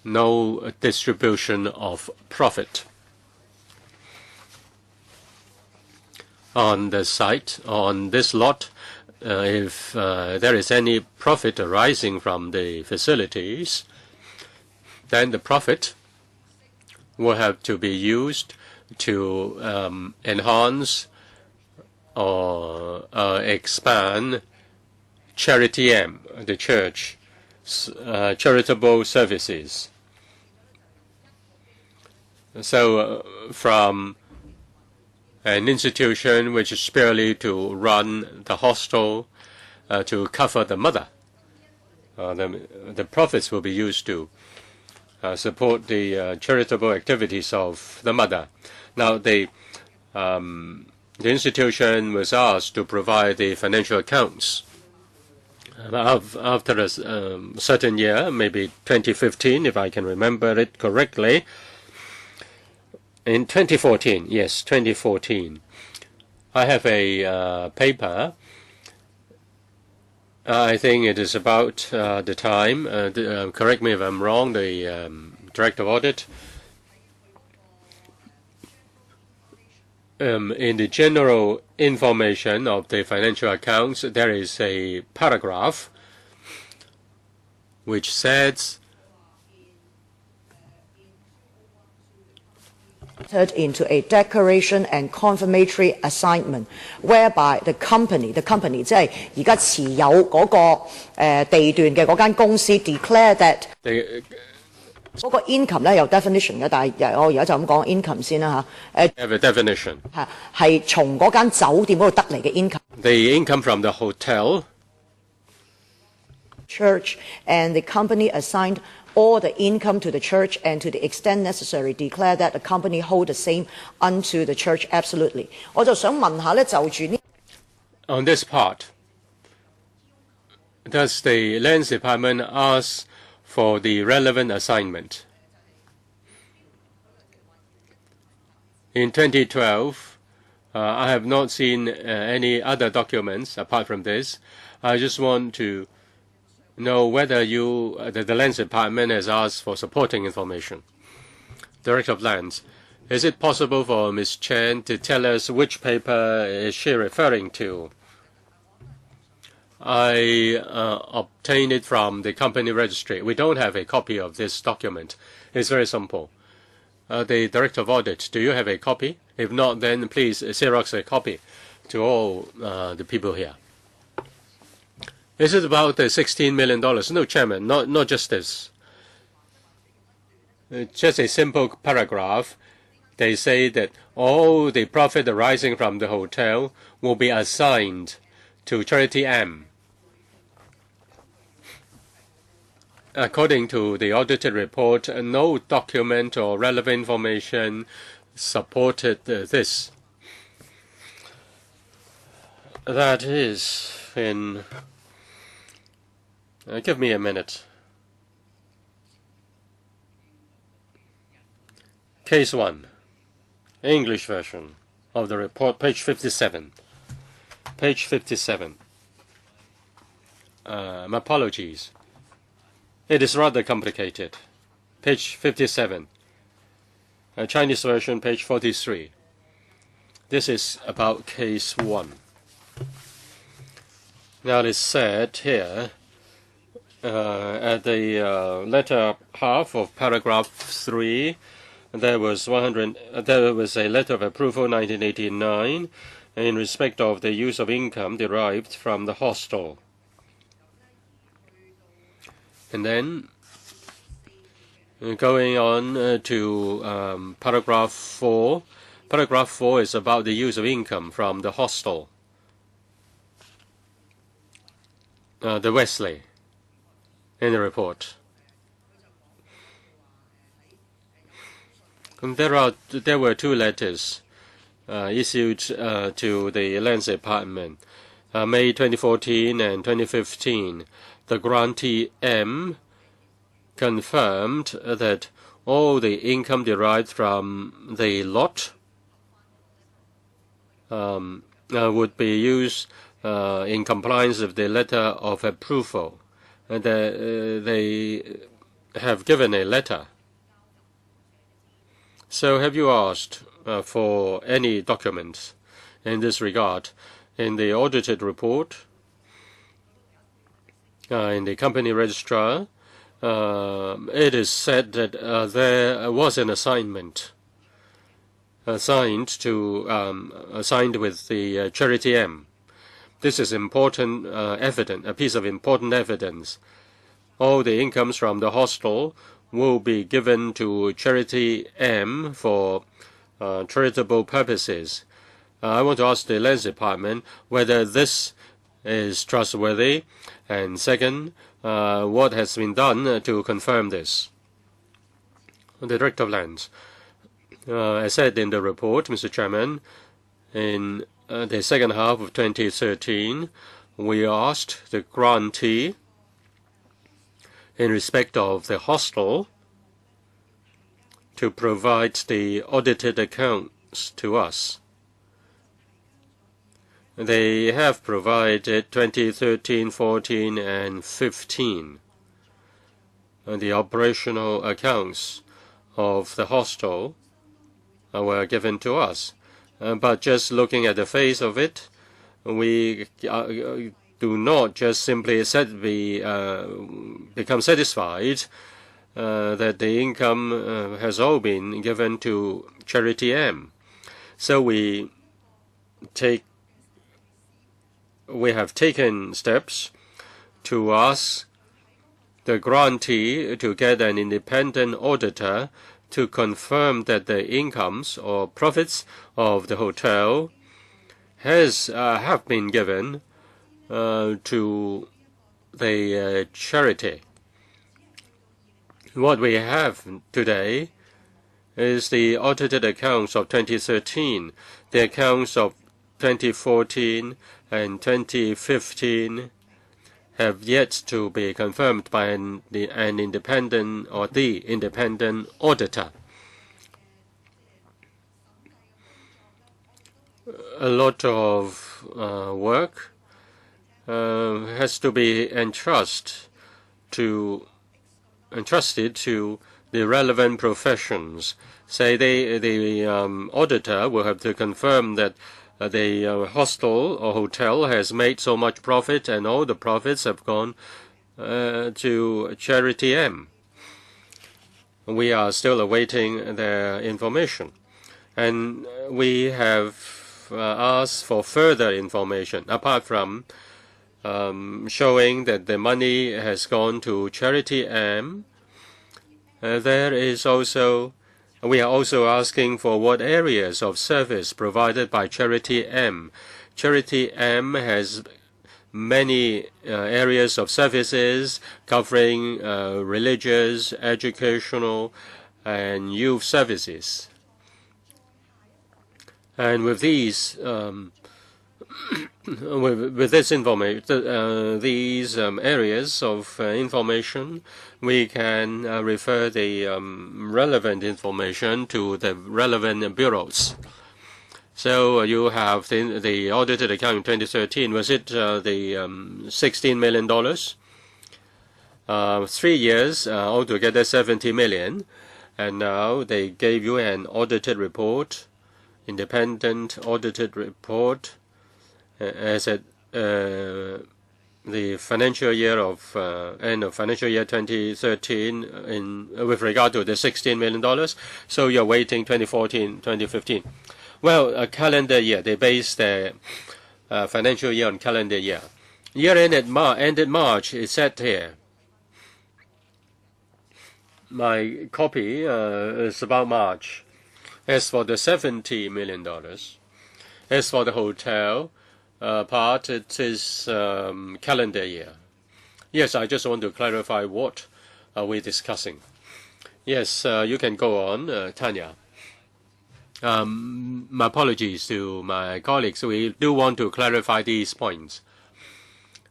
no distribution of profit. On the site, on this lot, if there is any profit arising from the facilities, then the profit will have to be used to enhance or expand Charity M, the church, charitable services. So from an institution which is purely to run the hostel to cover the mother, the profits will be used to support the charitable activities of the mother. Now, the institution was asked to provide the financial accounts. After a certain year, maybe 2015, if I can remember it correctly, in 2014, yes, 2014, I have a paper. I think it is about the time, correct me if I'm wrong, the Director of Audit. In the general information of the financial accounts, there is a paragraph which says into a declaration and confirmatory assignment, whereby the company 即係而家持有嗰個地段嘅嗰間公司 declare that 嗰個 income 咧有 definition 嘅，但係我而家就咁講 income 先啦嚇。have a definition. 係從嗰間酒店嗰度得嚟嘅 income。The income from the hotel. Church and the company assigned all the income to the church, and to the extent necessary, declare that the company hold the same unto the church absolutely. 我就想問下咧，就住呢 On this part, does the Lands Department ask for the relevant assignment? In 2012, I have not seen any other documents apart from this. I just want to know whether the Lands Department has asked for supporting information. Director of Lands, Is it possible for Ms. Chen to tell us which paper is she referring to? I obtained it from the company registry. We don't have a copy of this document. It's very simple. The Director of Audit, do you have a copy? If not, then please Xerox a copy to all the people here. Is it about the $16 million? No, Chairman, not just this. Just a simple paragraph. They say that all the profit arising from the hotel will be assigned to Charity M. According to the audited report, no document or relevant information supported this. That is in... give me a minute. Case 1, English version of the report, page 57. Page 57. My apologies. It is rather complicated. Page 57. Chinese version, page 43. This is about case 1. Now it is said here at the letter half of paragraph 3, there was a letter of approval 1989 in respect of the use of income derived from the hostel. And then going on to paragraph 4. Paragraph 4 is about the use of income from the hostel. The Wesley in the report. And there were 2 letters issued to the Lands Department, May 2014 and 2015. The grantee M confirmed that all the income derived from the lot would be used in compliance with the letter of approval. And they have given a letter. So have you asked for any documents in this regard? In the audited report, in the company registrar, it is said that there was an assignment assigned with the Charity M. This is important evidence, a piece of important evidence. All the incomes from the hostel will be given to Charity M for charitable purposes. I want to ask the Lands Department whether this is trustworthy, and second, what has been done to confirm this. The Director of Lands. As said in the report, Mr. Chairman, in the second half of 2013, we asked the grantee in respect of the hostel to provide the audited accounts to us. They have provided 2013, 14, and 15. And the operational accounts of the hostel were given to us. But just looking at the face of it, we do not just simply become satisfied that the income has all been given to Charity M. So we have taken steps to ask the grantee to get an independent auditor to confirm that the incomes or profits of the hotel have been given to the charity. What we have today is the audited accounts of 2013, the accounts of 2014 and 2015 have yet to be confirmed by an independent or the independent auditor. A lot of work has to be entrusted to the relevant professions. Say the auditor will have to confirm that the hostel or hotel has made so much profit and all the profits have gone to Charity M. We are still awaiting their information. And we have asked for further information, apart from showing that the money has gone to Charity M. We are also asking for what areas of service provided by Charity M. Charity M has many areas of services covering religious, educational, and youth services. And with these, with this information, these areas of information, we can refer the relevant information to the relevant bureaus. So you have the audited account in 2013. Was it the $16 million? 3 years, altogether $70 million. And now they gave you an audited report, independent audited report, as at the financial year of end of financial year 2013 with regard to the $16 million. So you're waiting 2014, 2015. Well, a calendar year. They base their financial year on calendar year. Year ended March. It's set here. My copy is about March. As for the $70 million, as for the hotel part, it is calendar year. Yes, I just want to clarify what are we discussing. Yes, you can go on, Tanya. My apologies to my colleagues. We do want to clarify these points.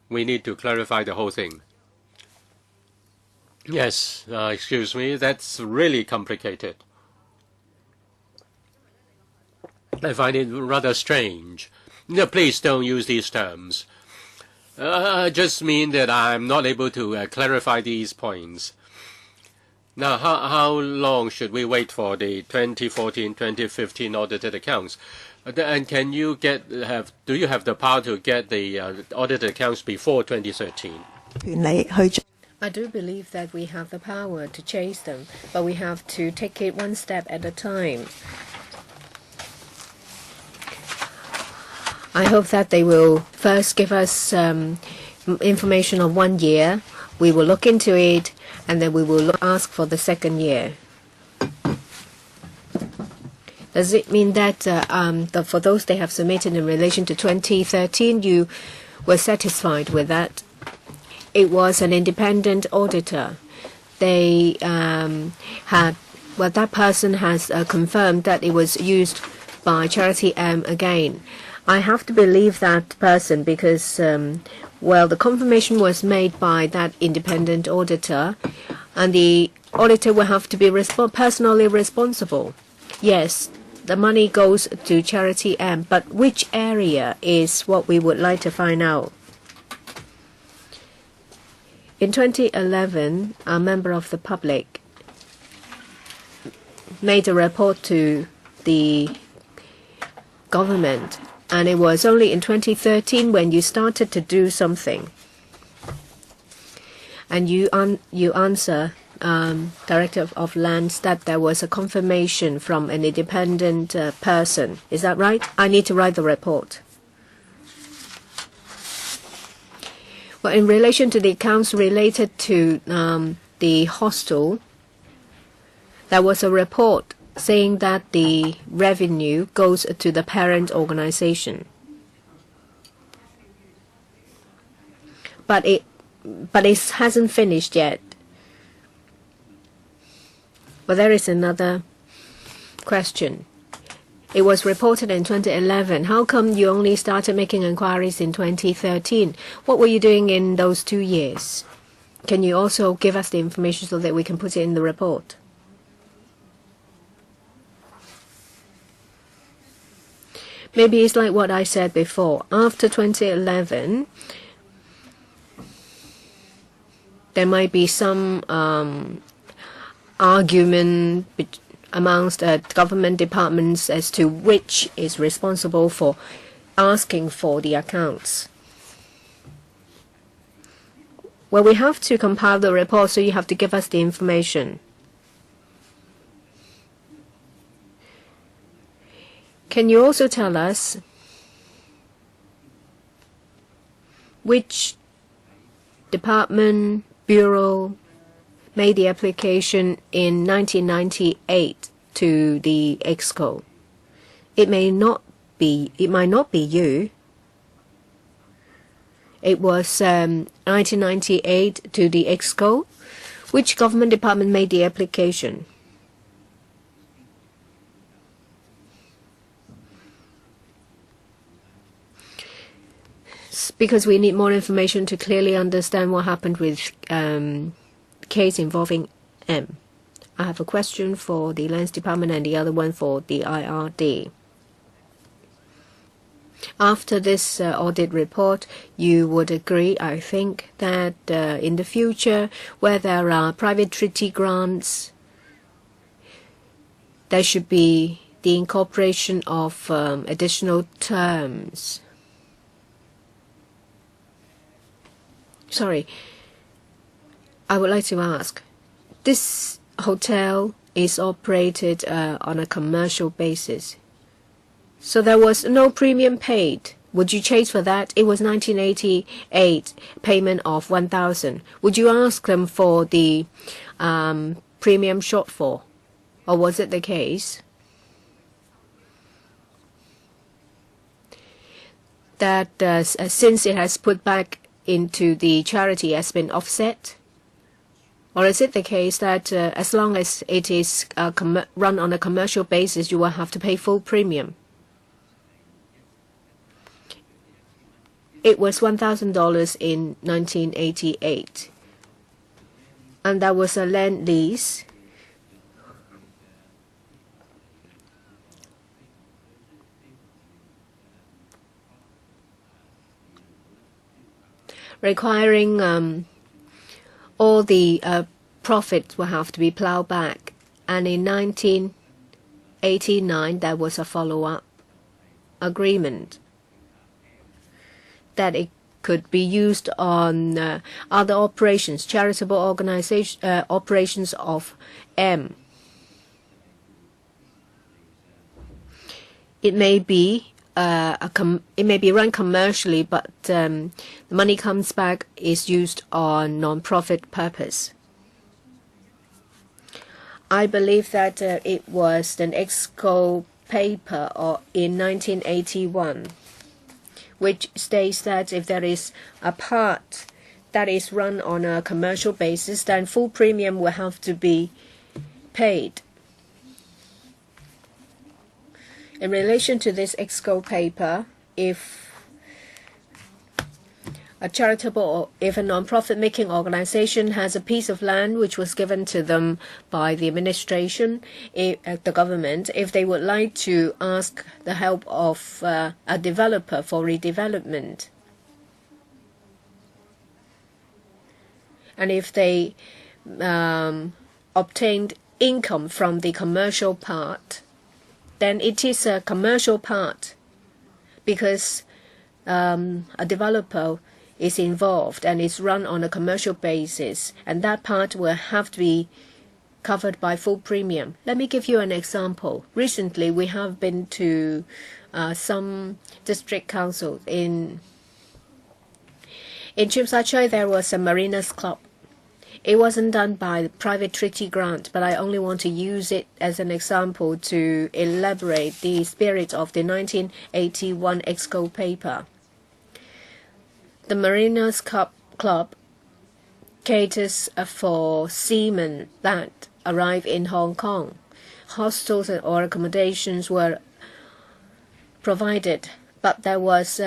We need to clarify the whole thing. Yes, excuse me, that's really complicated. I find it rather strange. No, please don't use these terms. I just mean that I'm not able to clarify these points. Now, how long should we wait for the 2014-2015 audited accounts? And can you do you have the power to get the audited accounts before 2013? I do believe that we have the power to chase them, but we have to take it one step at a time. I hope that they will first give us information on 1 year. We will look into it, and then we will ask for the second year. Does it mean that for those they have submitted in relation to 2013, you were satisfied with that? It was an independent auditor. They that person has confirmed that it was used by Charity M again. I have to believe that person because, the confirmation was made by that independent auditor, and the auditor will have to be personally responsible. Yes, the money goes to Charity M, but which area is what we would like to find out. In 2011, a member of the public made a report to the government, and it was only in 2013 when you started to do something. And you answer, Director of Lands, that there was a confirmation from an independent person. Is that right? I need to write the report. Well, in relation to the accounts related to the hostel, there was a report saying that the revenue goes to the parent organization. But it hasn't finished yet. But there is another question. It was reported in 2011. How come you only started making inquiries in 2013? What were you doing in those 2 years? Can you also give us the information so that we can put it in the report? Maybe it's like what I said before. After 2011, there might be some argument amongst government departments as to which is responsible for asking for the accounts. Well, we have to compile the report, so you have to give us the information. Can you also tell us which department, bureau made the application in 1998 to the EXCO? It might not be you. It was 1998 to the EXCO. Which government department made the application? Because we need more information to clearly understand what happened with case involving M. I have a question for the Lands Department and the other one for the IRD. After this audit report, you would agree, I think, that in the future, where there are private treaty grants, there should be the incorporation of additional terms. Sorry, I would like to ask, this hotel is operated on a commercial basis. So there was no premium paid. Would you chase for that? It was 1988 payment of 1,000. Would you ask them for the premium shortfall? Or was it the case that since it has put back into the charity has been offset? Or is it the case that as long as it is run on a commercial basis, you will have to pay full premium? It was $1,000 in 1988. And that was a land lease. Requiring all the profits will have to be plowed back. And in 1989, there was a follow-up agreement that it could be used on other operations, charitable organization operations of M. It may be run commercially, but the money comes back is used on non-profit purpose. I believe that it was an EXCO paper in 1981, which states that if there is a part that is run on a commercial basis, then full premium will have to be paid. In relation to this EXCO paper, if a charitable or if a non-profit making organization has a piece of land which was given to them by the administration, the government, if they would like to ask the help of a developer for redevelopment, and if they obtained income from the commercial part, then it is a commercial part because a developer is involved and is run on a commercial basis, and that part will have to be covered by full premium. Let me give you an example. Recently, we have been to some district councils. In Tsim Sha Tsui, there was a Mariners Club. It wasn't done by the private treaty grant, but I only want to use it as an example to elaborate the spirit of the 1981 EXCO paper. The Mariners Club caters for seamen that arrive in Hong Kong. Hostels or accommodations were provided, but there was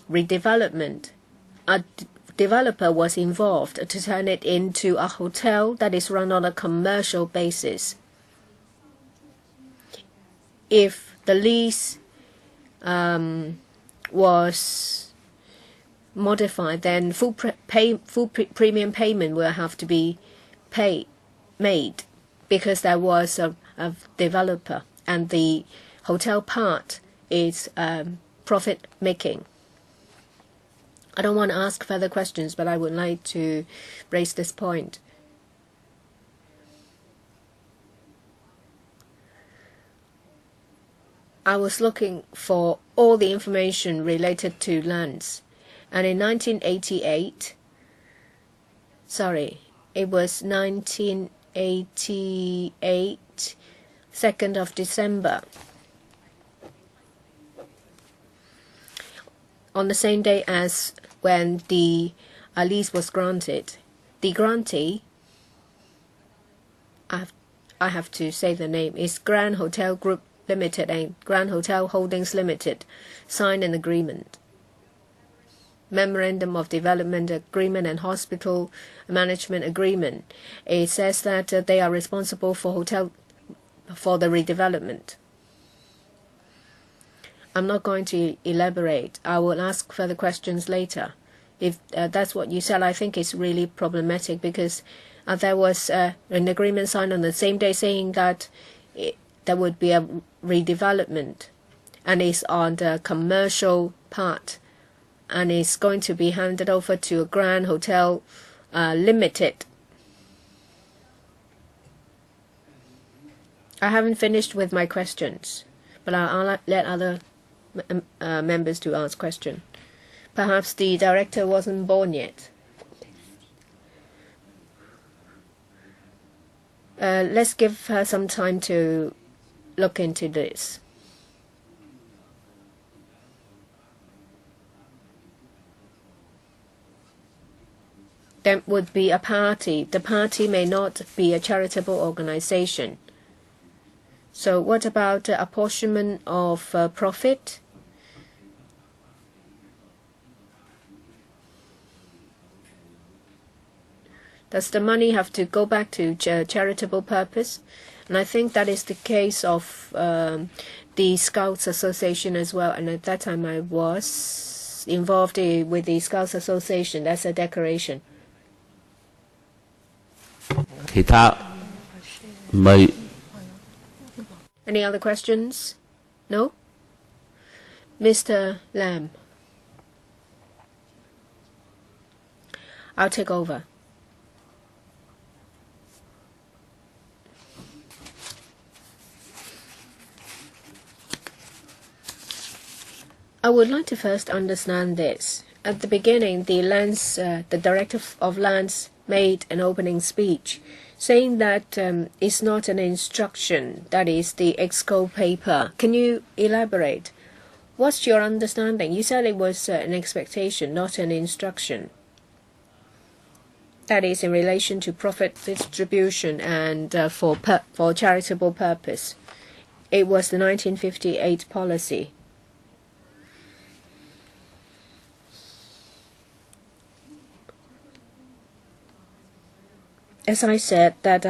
redevelopment. A developer was involved to turn it into a hotel that is run on a commercial basis. If the lease was modified, then full premium payment will have to be made. because there was a developer and the hotel part is profit making. I don't want to ask further questions, but I would like to raise this point. I was looking for all the information related to lands, and in 1988, it was 1988, 2nd of December, on the same day as when the lease was granted. The grantee, I have to say the name, is Grand Hotel Group Limited and Grand Hotel Holdings Limited, signed an agreement. Memorandum of Development Agreement and Hospital Management Agreement. It says that they are responsible for the redevelopment. I'm not going to elaborate. I will ask further questions later. If that's what you said, I think it's really problematic because there was an agreement signed on the same day saying that there would be a redevelopment, and it's on the commercial part, and it's going to be handed over to a Grand Hotel Limited. I haven't finished with my questions, but I'll let other members to ask questions. Perhaps the director wasn't born yet. Let's give her some time to look into this. There would be a party. The party may not be a charitable organization. So what about apportionment of profit? Does the money have to go back to charitable purpose? And I think that is the case of the Scouts Association as well. And at that time I was involved with the Scouts Association. That's a declaration. Any other questions? No? Mr. Lam. I'll take over. I would like to first understand this. At the beginning, the Director of Lands made an opening speech saying that it's not an instruction, that is the EXCO paper. Can you elaborate? What's your understanding? You said it was an expectation, not an instruction. That is in relation to profit distribution and for charitable purpose. It was the 1958 policy. As I said, that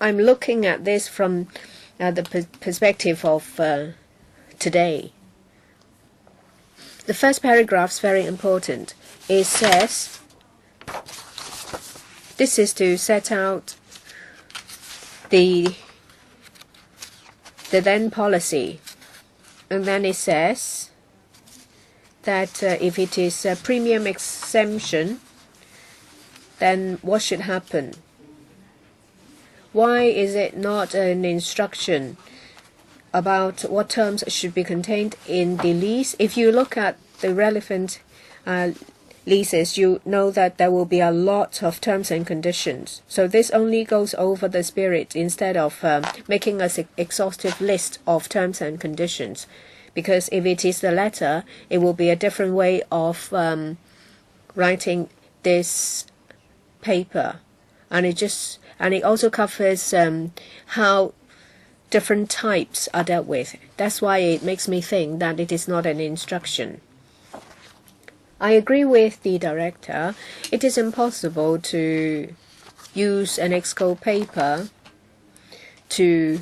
I'm looking at this from the perspective of today. The first paragraph is very important. It says, this is to set out the then policy, and then it says that if it is a premium exemption, then what should happen? Why is it not an instruction about what terms should be contained in the lease? If you look at the relevant leases, you know that there will be a lot of terms and conditions. So this only goes over the spirit instead of making an exhaustive list of terms and conditions. Because if it is the latter, it will be a different way of writing this paper, and it also covers how different types are dealt with. That's why it makes me think that it is not an instruction. I agree with the director. It is impossible to use an EXCO paper to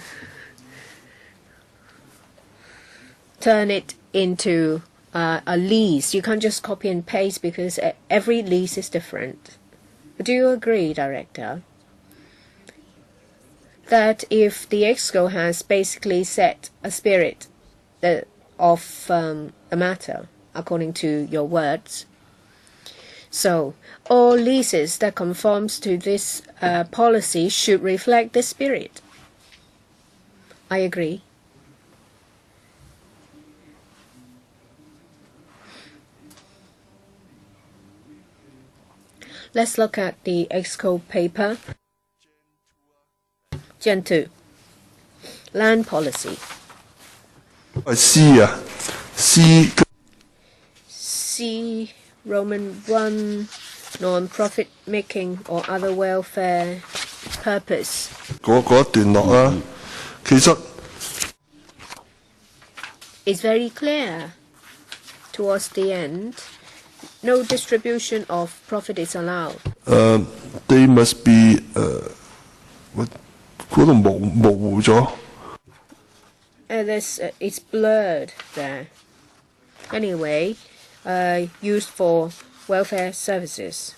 turn it into a lease. You can't just copy and paste because every lease is different. Do you agree, Director? that if the EXCO has basically set a spirit of the matter, according to your words, so all leases that conforms to this policy should reflect this spirit. I agree. Let's look at the EXCO paper. Gen 2. Land policy. C Roman 1 non-profit making or other welfare purpose. It's very clear towards the end. No distribution of profit is allowed. They must be It's blurred there. Anyway, used for welfare services.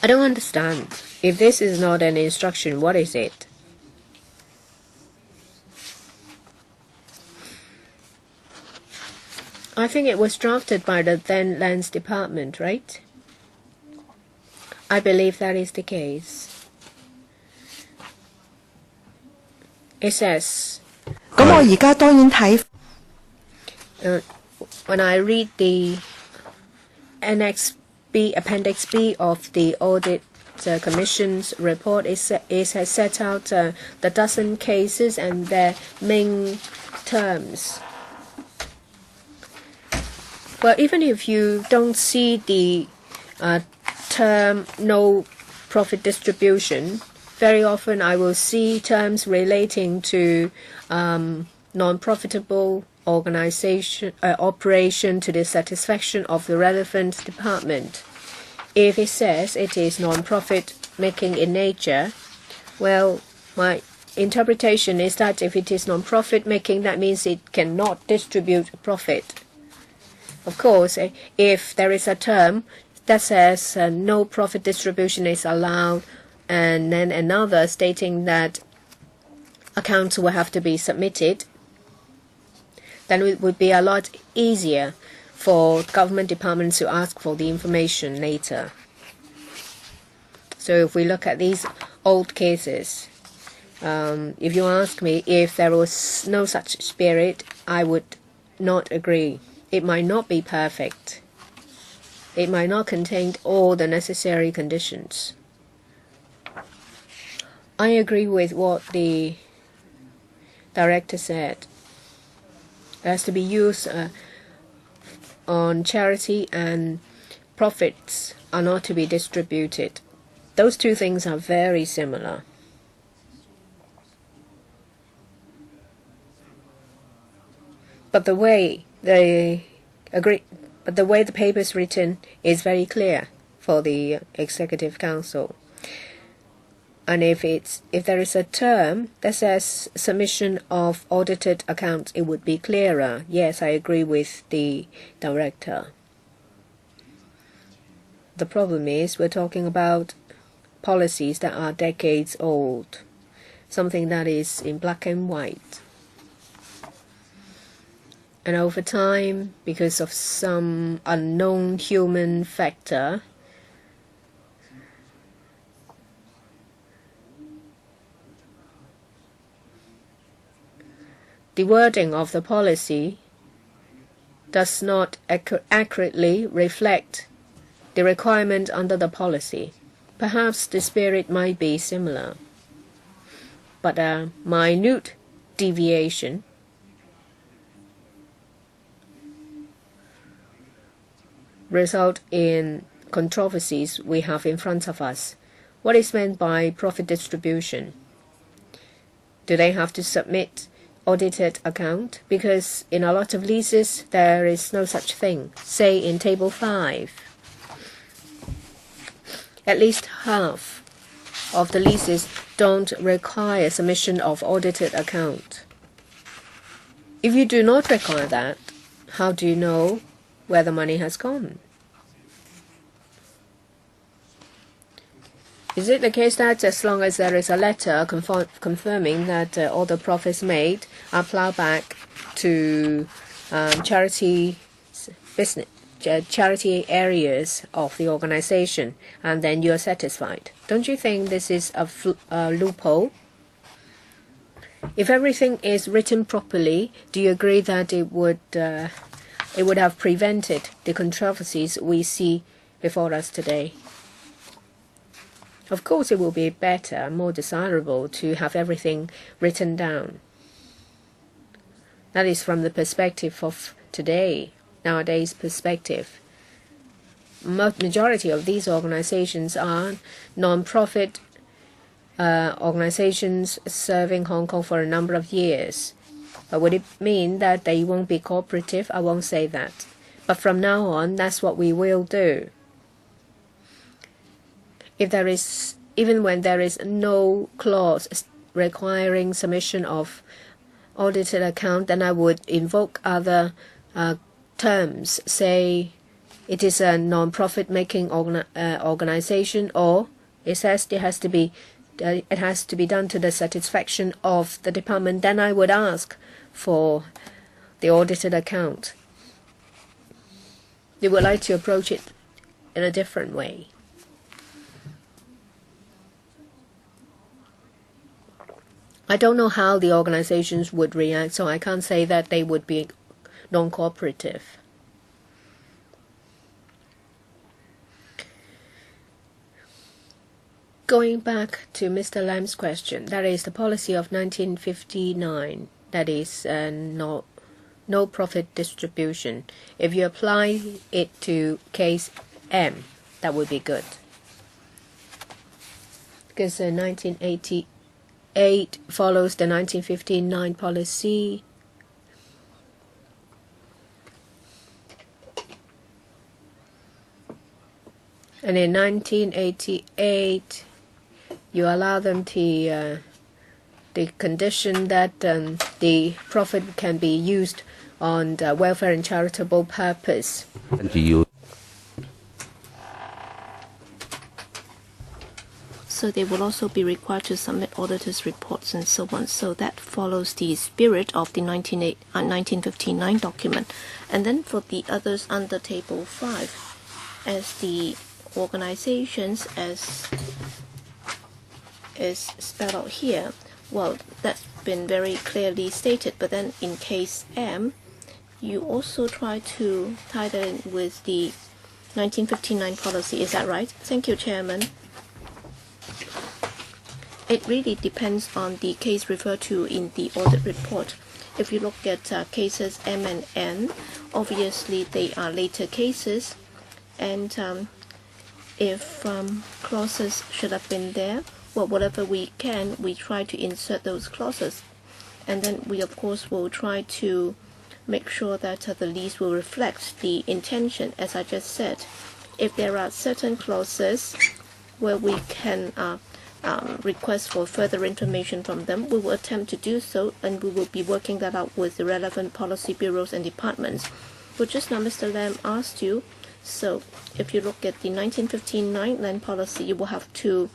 I don't understand. If this is not an instruction, what is it? I think it was drafted by the then Lands Department, right? I believe that is the case. It says, When I read the Annex B, Appendix B of the Audit Commission's report, it has set out the dozen cases and their main terms. Well, even if you don't see the term no profit distribution, very often I will see terms relating to non-profitable organization operation to the satisfaction of the relevant department. If it says it is non-profit making in nature, well, my interpretation is that if it is non-profit making, that means it cannot distribute profit. Of course, if there is a term that says no profit distribution is allowed, and then another stating that accounts will have to be submitted, then it would be a lot easier for government departments to ask for the information later. So if we look at these old cases, if you ask me if there was no such spirit, I would not agree. It might not be perfect. It might not contain all the necessary conditions. I agree with what the director said. It has to be used on charity, and profits are not to be distributed. Those two things are very similar. But the way the paper is written is very clear for the Executive Council. And if there is a term that says submission of audited accounts, it would be clearer. Yes, I agree with the director. The problem is we're talking about policies that are decades old, something that is in black and white. And over time, because of some unknown human factor, the wording of the policy does not accurately reflect the requirement under the policy. Perhaps the spirit might be similar, but a minute deviation result in controversies we have in front of us. What is meant by profit distribution? Do they have to submit audited account? Because in a lot of leases there is no such thing. Say in table 5, at least half of the leases don't require submission of audited account. If you do not require that, how do you know where the money has gone? Is it the case that as long as there is a letter confirming that all the profits made are plowed back to charity business, charity areas of the organization, and then you're satisfied? Don't you think this is a loophole? If everything is written properly, do you agree that it would have prevented the controversies we see before us today? Of course, it will be better, more desirable to have everything written down. That is from the perspective of nowadays perspective. Majority of these organizations are non-profit organizations serving Hong Kong for a number of years. But would it mean that they won't be cooperative? I won't say that. But from now on, that's what we will do. Even when there is no clause requiring submission of audited account, then I would invoke other terms. Say it is a non-profit making organization, or it says it has to be done to the satisfaction of the department. Then I would ask for the audited account. They would like to approach it in a different way. I don't know how the organizations would react, so I can't say that they would be non-cooperative. Going back to Mr. Lam's question, that is the policy of 1959, that is no profit distribution. If you apply it to case M, that would be good. Because 1988 follows the 1959 policy. And in 1988, you allow them to the condition that the profit can be used on the welfare and charitable purpose. So they will also be required to submit auditors' reports and so on. So that follows the spirit of the 1959 document. And then for the others under Table 5, as the organizations as is spelled out here, well, that's been very clearly stated. But then in case M, you also try to tie that in with the 1959 policy. Is that right? Thank you, Chairman. It really depends on the case referred to in the audit report. If you look at cases M and N, obviously they are later cases, and if clauses should have been there, well, whatever we can, we try to insert those clauses. And then we, of course, will try to make sure that the lease will reflect the intention, as I just said. If there are certain clauses where we can request for further information from them, we will attempt to do so, and we will be working that out with the relevant policy bureaus and departments. But just now Mr. Lam asked you, so if you look at the 1959 land policy, you will have to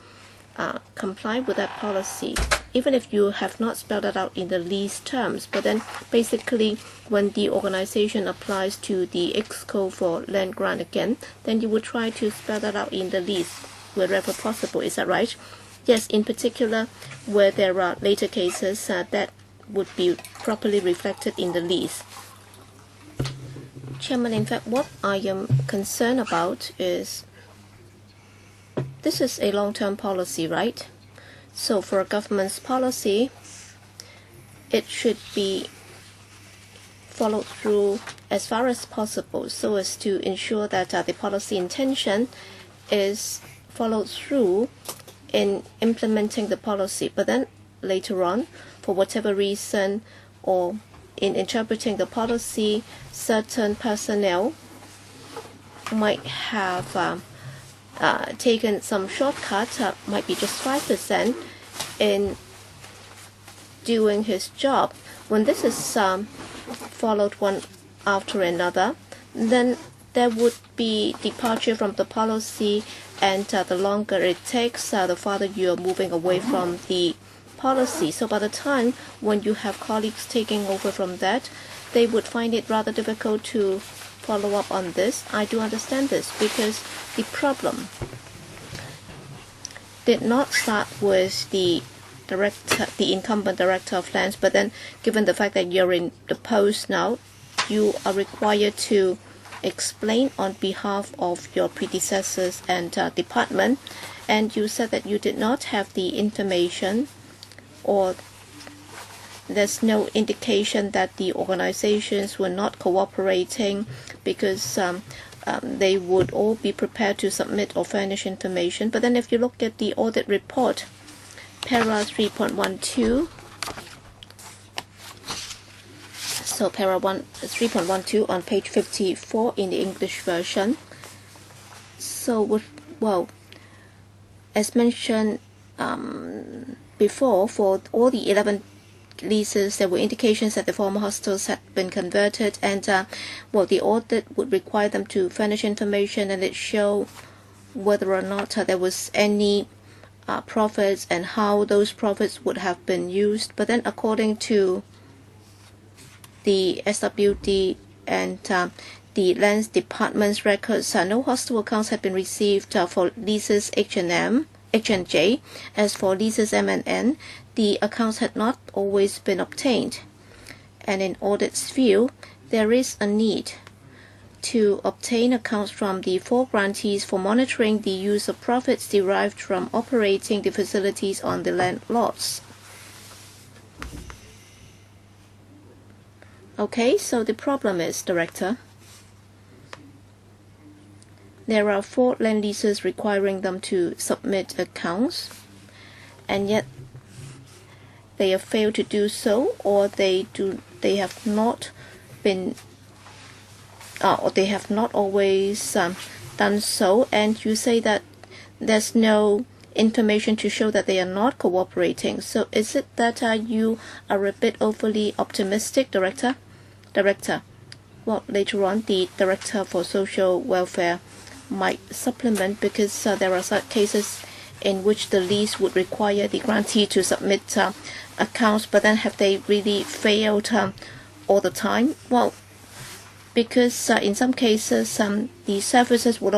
comply with that policy, even if you have not spelled that out in the lease terms. But then basically when the organization applies to the EXCO for land grant again, then you will try to spell that out in the lease wherever possible. Is that right? Yes, in particular, where there are later cases, that would be properly reflected in the lease. Chairman, in fact, what I am concerned about is this is a long-term policy, right? So for a government's policy, it should be followed through as far as possible so as to ensure that the policy intention is followed through in implementing the policy. But then later on, for whatever reason or in interpreting the policy, certain personnel might have taken some shortcut, might be just 5% in doing his job. When this is followed one after another, then there would be departure from the policy, and the longer it takes, the farther you are moving away from the policy. So by the time when you have colleagues taking over from that, they would find it rather difficult to follow up on this. I do understand this, because the problem did not start with the incumbent director of lands, but then given the fact that you're in the post now, you are required to explain on behalf of your predecessors and department, and you said that you did not have the information, or there's no indication that the organizations were not cooperating, because they would all be prepared to submit or furnish information. But then if you look at the audit report, para 3.12, so para 3.12 on page 54 in the English version. So, well, as mentioned before, for all the 11 leases, there were indications that the former hostels had been converted, and well, the audit would require them to furnish information, and it show whether or not there was any profits and how those profits would have been used. But then according to the SWD and the Lands Department's records, no hostel accounts had been received for leases H and J. As for leases M and N, the accounts had not always been obtained. And in audit's view, there is a need to obtain accounts from the 4 grantees for monitoring the use of profits derived from operating the facilities on the land lots. Okay, so the problem is, Director, there are 4 land leases requiring them to submit accounts, and yet they have failed to do so, or they have not been, or they have not always done so. And you say that there's no information to show that they are not cooperating. So is it that you are a bit overly optimistic, Director? Well, later on, the Director for Social Welfare might supplement, because there are such cases in which the lease would require the grantee to submit accounts, but then have they really failed all the time? Well, because in some cases the services would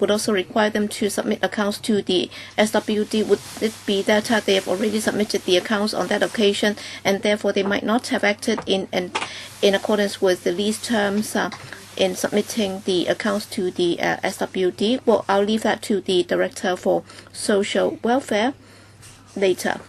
also require them to submit accounts to the SWD. Would it be that they have already submitted the accounts on that occasion, and therefore they might not have acted in accordance with the lease terms in submitting the accounts to the SWD? Well, I'll leave that to the Director for Social Welfare later.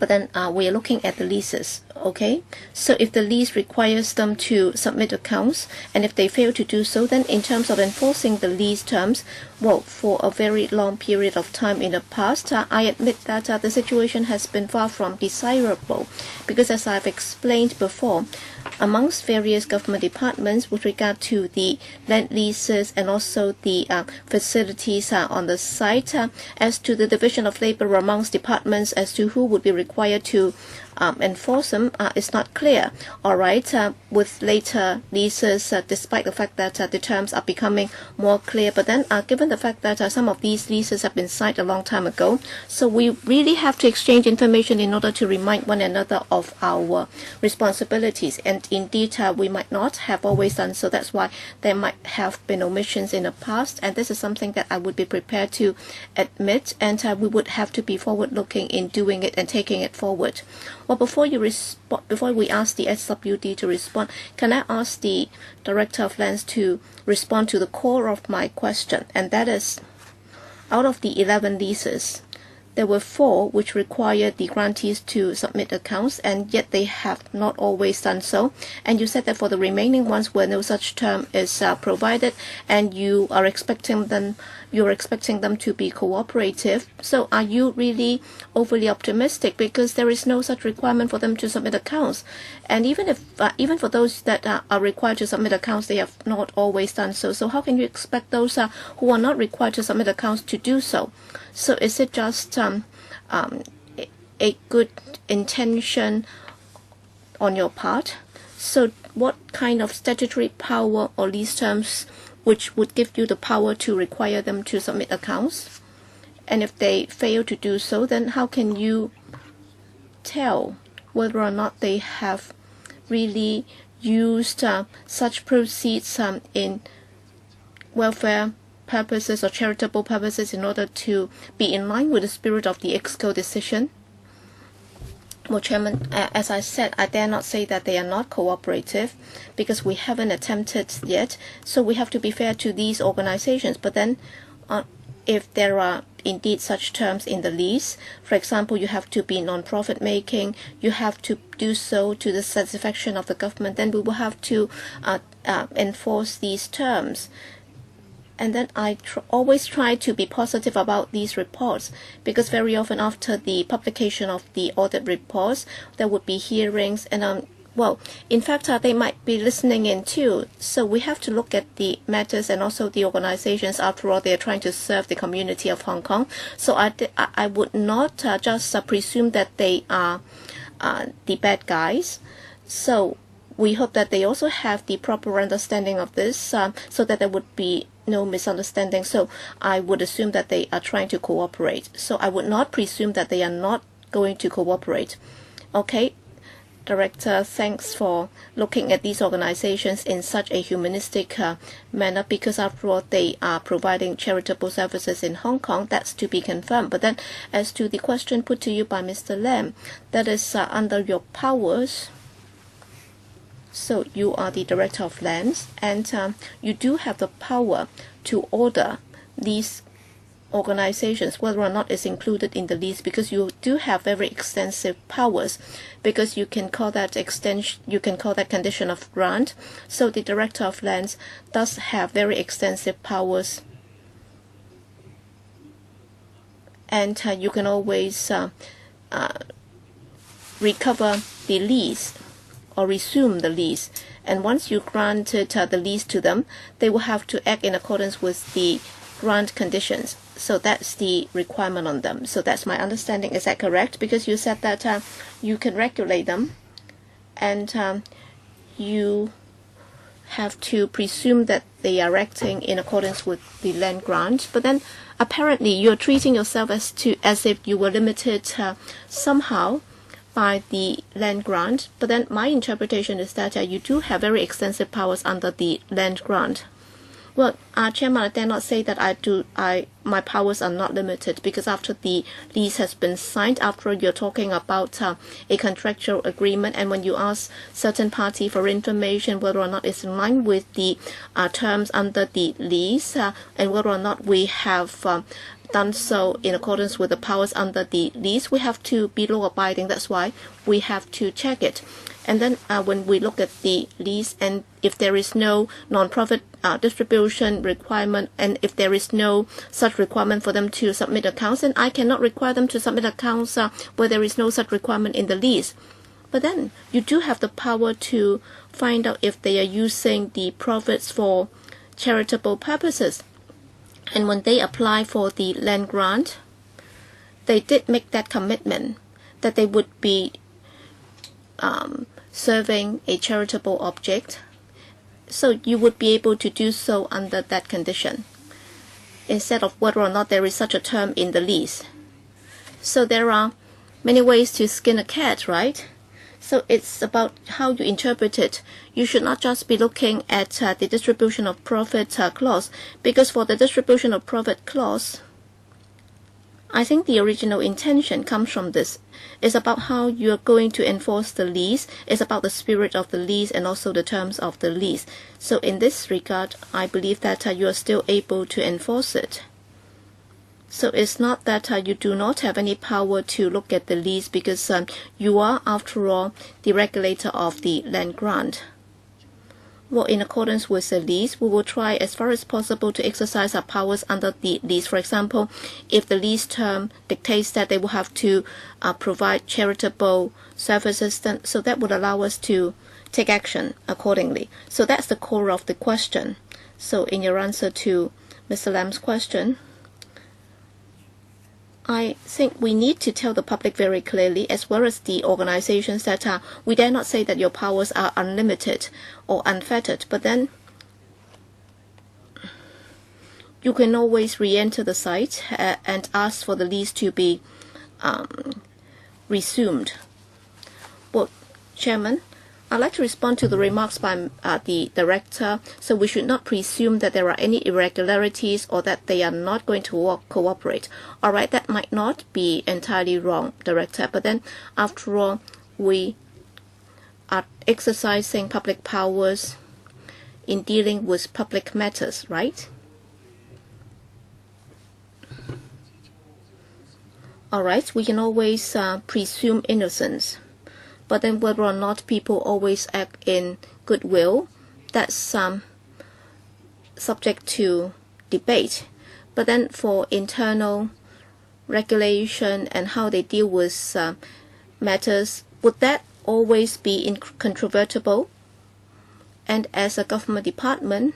But then we are looking at the leases, okay? So if the lease requires them to submit accounts, and if they fail to do so, then in terms of enforcing the lease terms, well, for a very long period of time in the past, I admit that the situation has been far from desirable, because as I've explained before, amongst various government departments with regard to the land leases and also the facilities on the site, as to the division of labor amongst departments as to who would be required to enforce them, is not clear. All right, with later leases, despite the fact that the terms are becoming more clear, but then given the fact that some of these leases have been signed a long time ago, so we really have to exchange information in order to remind one another of our responsibilities. And indeed, we might not have always done so. That's why there might have been omissions in the past, and this is something that I would be prepared to admit, and we would have to be forward-looking in doing it and taking it forward. Well, before we ask the SWD to respond, can I ask the Director of Lands to respond to the core of my question? And that is, out of the 11 leases, there were 4 which required the grantees to submit accounts, and yet they have not always done so. And you said that for the remaining ones where no such term is provided, and you are expecting them to be cooperative. So are you really overly optimistic, because there is no such requirement for them to submit accounts? And even for those that are required to submit accounts, they have not always done so. So how can you expect those who are not required to submit accounts to do so? So is it just a good intention on your part? So what kind of statutory power or lease terms which would give you the power to require them to submit accounts. And if they fail to do so, then how can you tell whether or not they have really used such proceeds in welfare purposes or charitable purposes in order to be in line with the spirit of the EXCO decision? Well, Chairman, as I said, I dare not say that they are not cooperative because we haven't attempted yet. So we have to be fair to these organizations. But then if there are indeed such terms in the lease, for example, you have to be non-profit making, you have to do so to the satisfaction of the government, then we will have to enforce these terms. And then I always try to be positive about these reports because very often after the publication of the audit reports, there would be hearings and well, in fact, they might be listening in too. So we have to look at the matters and also the organizations. After all, they are trying to serve the community of Hong Kong. So I would not just presume that they are the bad guys. So we hope that they also have the proper understanding of this so that there would be no misunderstanding. So I would assume that they are trying to cooperate. So I would not presume that they are not going to cooperate. Okay, Director, thanks for looking at these organizations in such a humanistic manner because after all they are providing charitable services in Hong Kong. That's to be confirmed. But then as to the question put to you by Mr. Lam, that is under your powers. So you are the Director of Lands and you do have the power to order these organizations, whether or not it's included in the lease, because you do have very extensive powers, because you can call that extension, you can call that condition of grant. So the Director of Lands does have very extensive powers, and you can always recover the lease or resume the lease. And once you granted the lease to them, they will have to act in accordance with the grant conditions. So that's the requirement on them. So that's my understanding. Is that correct? Because you said that you can regulate them and you have to presume that they are acting in accordance with the land grant. But then apparently you're treating yourself as if you were limited somehow by the land grant. But then my interpretation is that you do have very extensive powers under the land grant. Well, Chairman, I dare not say that my powers are not limited because after the lease has been signed, after you're talking about a contractual agreement, and when you ask certain party for information whether or not it's in line with the terms under the lease and whether or not we have done so in accordance with the powers under the lease, we have to be law-abiding. That's why we have to check it. And then when we look at the lease, and if there is no non-profit distribution requirement, and if there is no such requirement for them to submit accounts, then I cannot require them to submit accounts where there is no such requirement in the lease. But then you do have the power to find out if they are using the profits for charitable purposes. And when they apply for the land grant, they did make that commitment that they would be serving a charitable object. So you would be able to do so under that condition, instead of whether or not there is such a term in the lease. So there are many ways to skin a cat, right? So it's about how you interpret it. You should not just be looking at the distribution of profit clause, because for the distribution of profit clause, I think the original intention comes from this. It's about how you're going to enforce the lease. It's about the spirit of the lease and also the terms of the lease. So in this regard, I believe that you are still able to enforce it. So it's not that you do not have any power to look at the lease, because you are, after all, the regulator of the land grant. Well, in accordance with the lease, we will try as far as possible to exercise our powers under the lease. For example, if the lease term dictates that they will have to provide charitable services, then, so that would allow us to take action accordingly. So that's the core of the question. So in your answer to Mr. Lam's question, I think we need to tell the public very clearly, as well as the organizations, that we dare not say that your powers are unlimited or unfettered. But then you can always re-enter the site and ask for the lease to be resumed. Well, Chairman, I'd like to respond to the remarks by the Director. So we should not presume that there are any irregularities or that they are not going to cooperate. All right, that might not be entirely wrong, Director. But then, after all, we are exercising public powers in dealing with public matters, right? All right, we can always presume innocence. But then whether or not people always act in goodwill, that's subject to debate. But then for internal regulation and how they deal with matters, would that always be incontrovertible? And as a government department,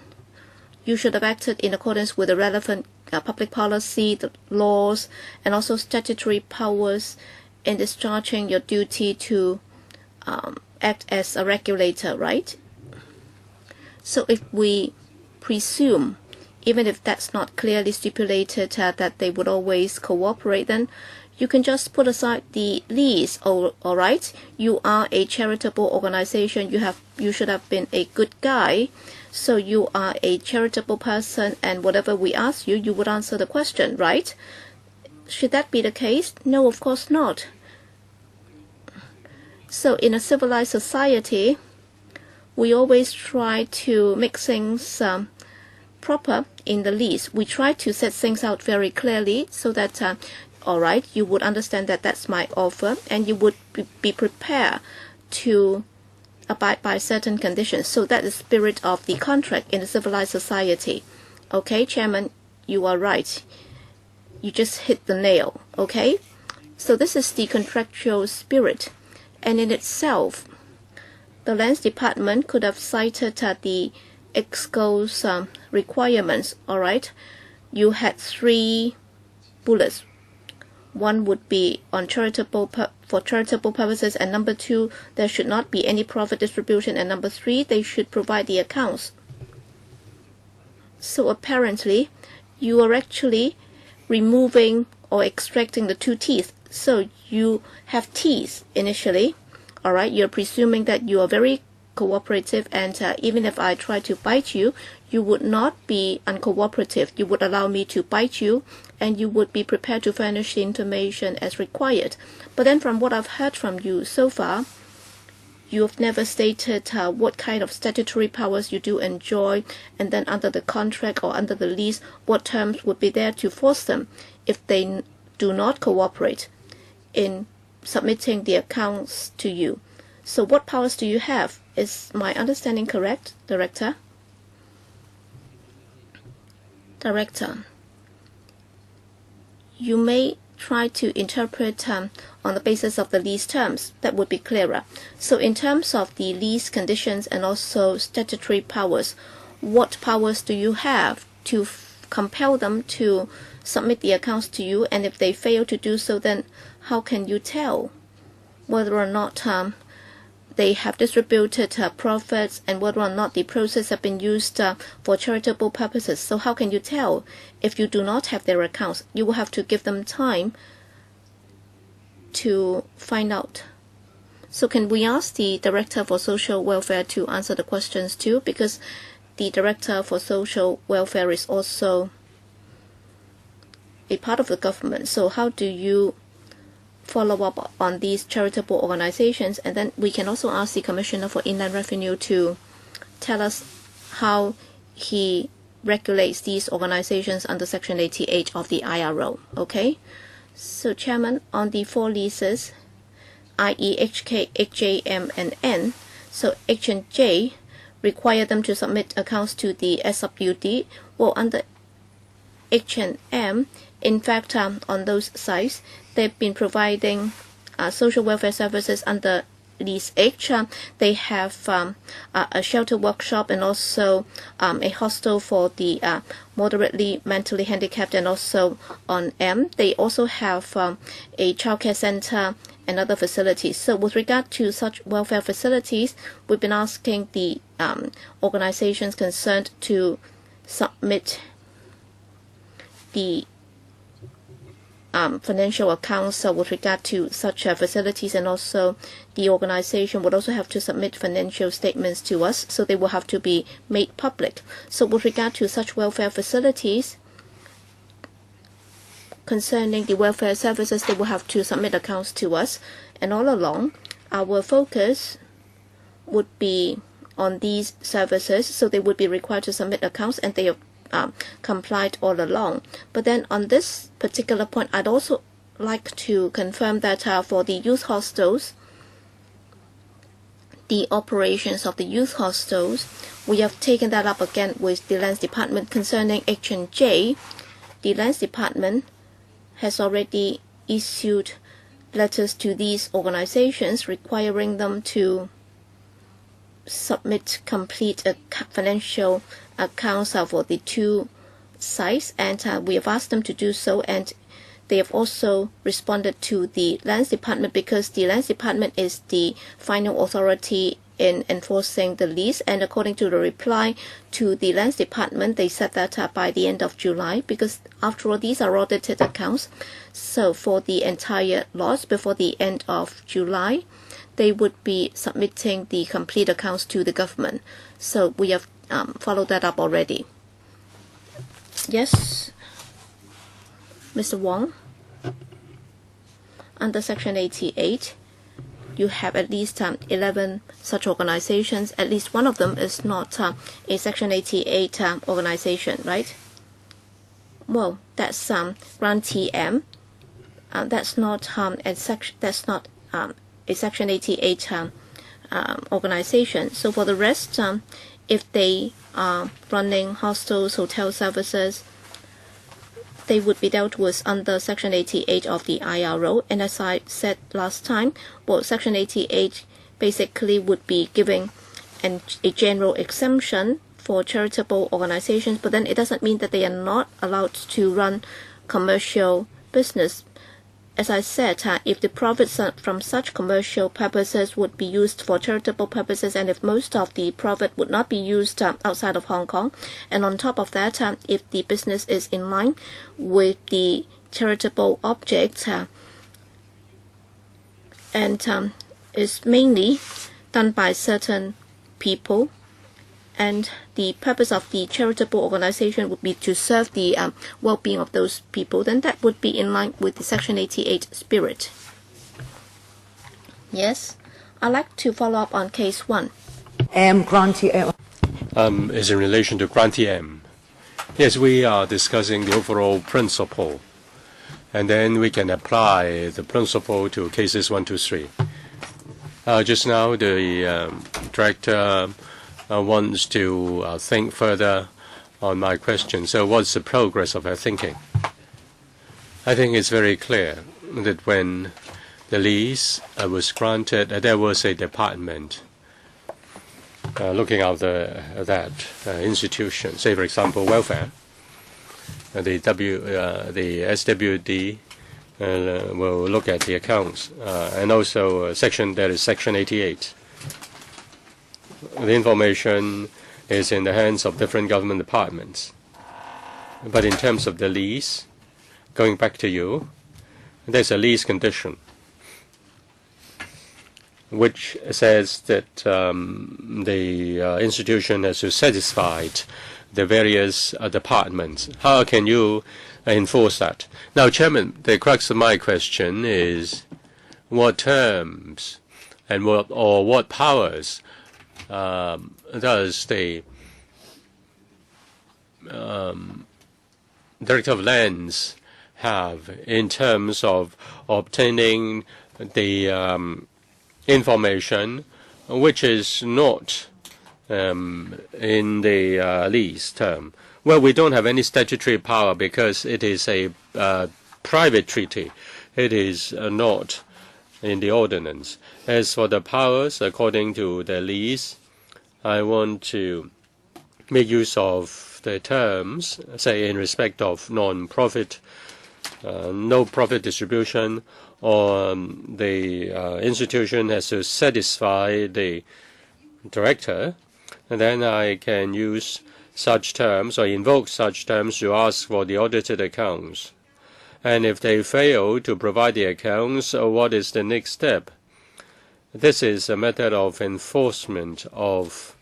you should have acted in accordance with the relevant public policy, the laws, and also statutory powers in discharging your duty to act as a regulator, right? So if we presume, even if that's not clearly stipulated that they would always cooperate, then you can just put aside the lease. All right, you are a charitable organization. You should have been a good guy. So you are a charitable person, and whatever we ask you, you would answer the question, right? Should that be the case? No, of course not. So in a civilized society, we always try to make things proper in the lease. We try to set things out very clearly so that, all right, you would understand that that's my offer, and you would be prepared to abide by certain conditions. So that is the spirit of the contract in a civilized society. Okay, Chairman, you are right. You just hit the nail, okay? So this is the contractual spirit. And in itself, the Lands Department could have cited the EXCO's requirements, all right? You had 3 bullets. One would be on for charitable purposes, and number 2, there should not be any profit distribution, and number 3, they should provide the accounts. So apparently, you are actually removing or extracting the 2 teeth. So you have teeth initially, all right? You're presuming that you are very cooperative, and even if I try to bite you, you would not be uncooperative. You would allow me to bite you, and you would be prepared to furnish the information as required. But then from what I've heard from you so far, you have never stated what kind of statutory powers you do enjoy, and then under the contract or under the lease, what terms would be there to force them if they do not cooperate in submitting the accounts to you. So what powers do you have? Is my understanding correct, Director? Director, you may try to interpret on the basis of the lease terms. That would be clearer. So in terms of the lease conditions and also statutory powers, what powers do you have to compel them to submit the accounts to you? And if they fail to do so, then how can you tell whether or not they have distributed profits and whether or not the process have been used for charitable purposes? So how can you tell if you do not have their accounts? You will have to give them time to find out. So can we ask the Director for Social Welfare to answer the questions too? Because the Director for Social Welfare is also a part of the government. So how do you follow up on these charitable organizations? And then we can also ask the Commissioner for Inland Revenue to tell us how he regulates these organizations under Section 88 of the IRO. Okay? So, Chairman, on the 4 leases, i.e. HK, HJM, and N, so H and J require them to submit accounts to the SWD. Well, under H and M, in fact, on those sites, they've been providing social welfare services under Lease H. They have a shelter workshop and also a hostel for the moderately mentally handicapped, and also on M, they also have a childcare center and other facilities. So with regard to such welfare facilities, we've been asking the organizations concerned to submit the financial accounts with regard to such facilities, and also the organization would also have to submit financial statements to us, so they will have to be made public. So with regard to such welfare facilities, concerning the welfare services, they will have to submit accounts to us, and all along our focus would be on these services, so they would be required to submit accounts, and they have complied all along. But then on this particular point, I'd also like to confirm that for the youth hostels, the operations of the youth hostels, we have taken that up again with the Lands Department. Concerning H&J, the Lands Department has already issued letters to these organizations requiring them to submit complete financial accounts for the two sites, and we have asked them to do so, and they have also responded to the Lands Department, because the Lands Department is the final authority in enforcing the lease. And according to the reply to the Lands Department, they said that by the end of July, because after all these are audited accounts, so for the entire lots before the end of July, they would be submitting the complete accounts to the government. So we have followed that up already. Yes, Mr. Wong, under Section 88, you have at least 11 such organizations. At least one of them is not a Section 88 organization, right? Well, that's Grant TM. That's not a Section 88 organization. So for the rest, if they are running hostels, hotel services, they would be dealt with under Section 88 of the IRO. And as I said last time, well, Section 88 basically would be giving a general exemption for charitable organizations, but then it doesn't mean that they are not allowed to run commercial business. As I said, if the profits from such commercial purposes would be used for charitable purposes, and if most of the profit would not be used outside of Hong Kong, and on top of that, if the business is in line with the charitable object and is mainly done by certain people, and the purpose of the charitable organization would be to serve the well-being of those people, then that would be in line with the Section 88 spirit. Yes, I'd like to follow up on case 1. Grantee M. Is in relation to Grantee M. Yes, we are discussing the overall principle, and then we can apply the principle to cases 1 to 3. Just now, the director wants to think further on my question. So what's the progress of her thinking? I think it's very clear that when the lease was granted, there was a department looking after that institution. Say, for example, welfare. The SWD will look at the accounts, and also there is Section 88. The information is in the hands of different government departments. But in terms of the lease, going back to you, there's a lease condition which says that the institution has to satisfy the various departments. How can you enforce that? Now, Chairman, the crux of my question is what terms and what powers does the Director of Lands have in terms of obtaining the information which is not in the lease term? Well, we don't have any statutory power because it is a private treaty. It is not in the ordinance. As for the powers, according to the lease, I want to make use of the terms, say in respect of non-profit, no profit distribution, or the institution has to satisfy the director, and then I can use such terms or invoke such terms to ask for the audited accounts. And if they fail to provide the accounts, what is the next step? This is a matter of enforcement of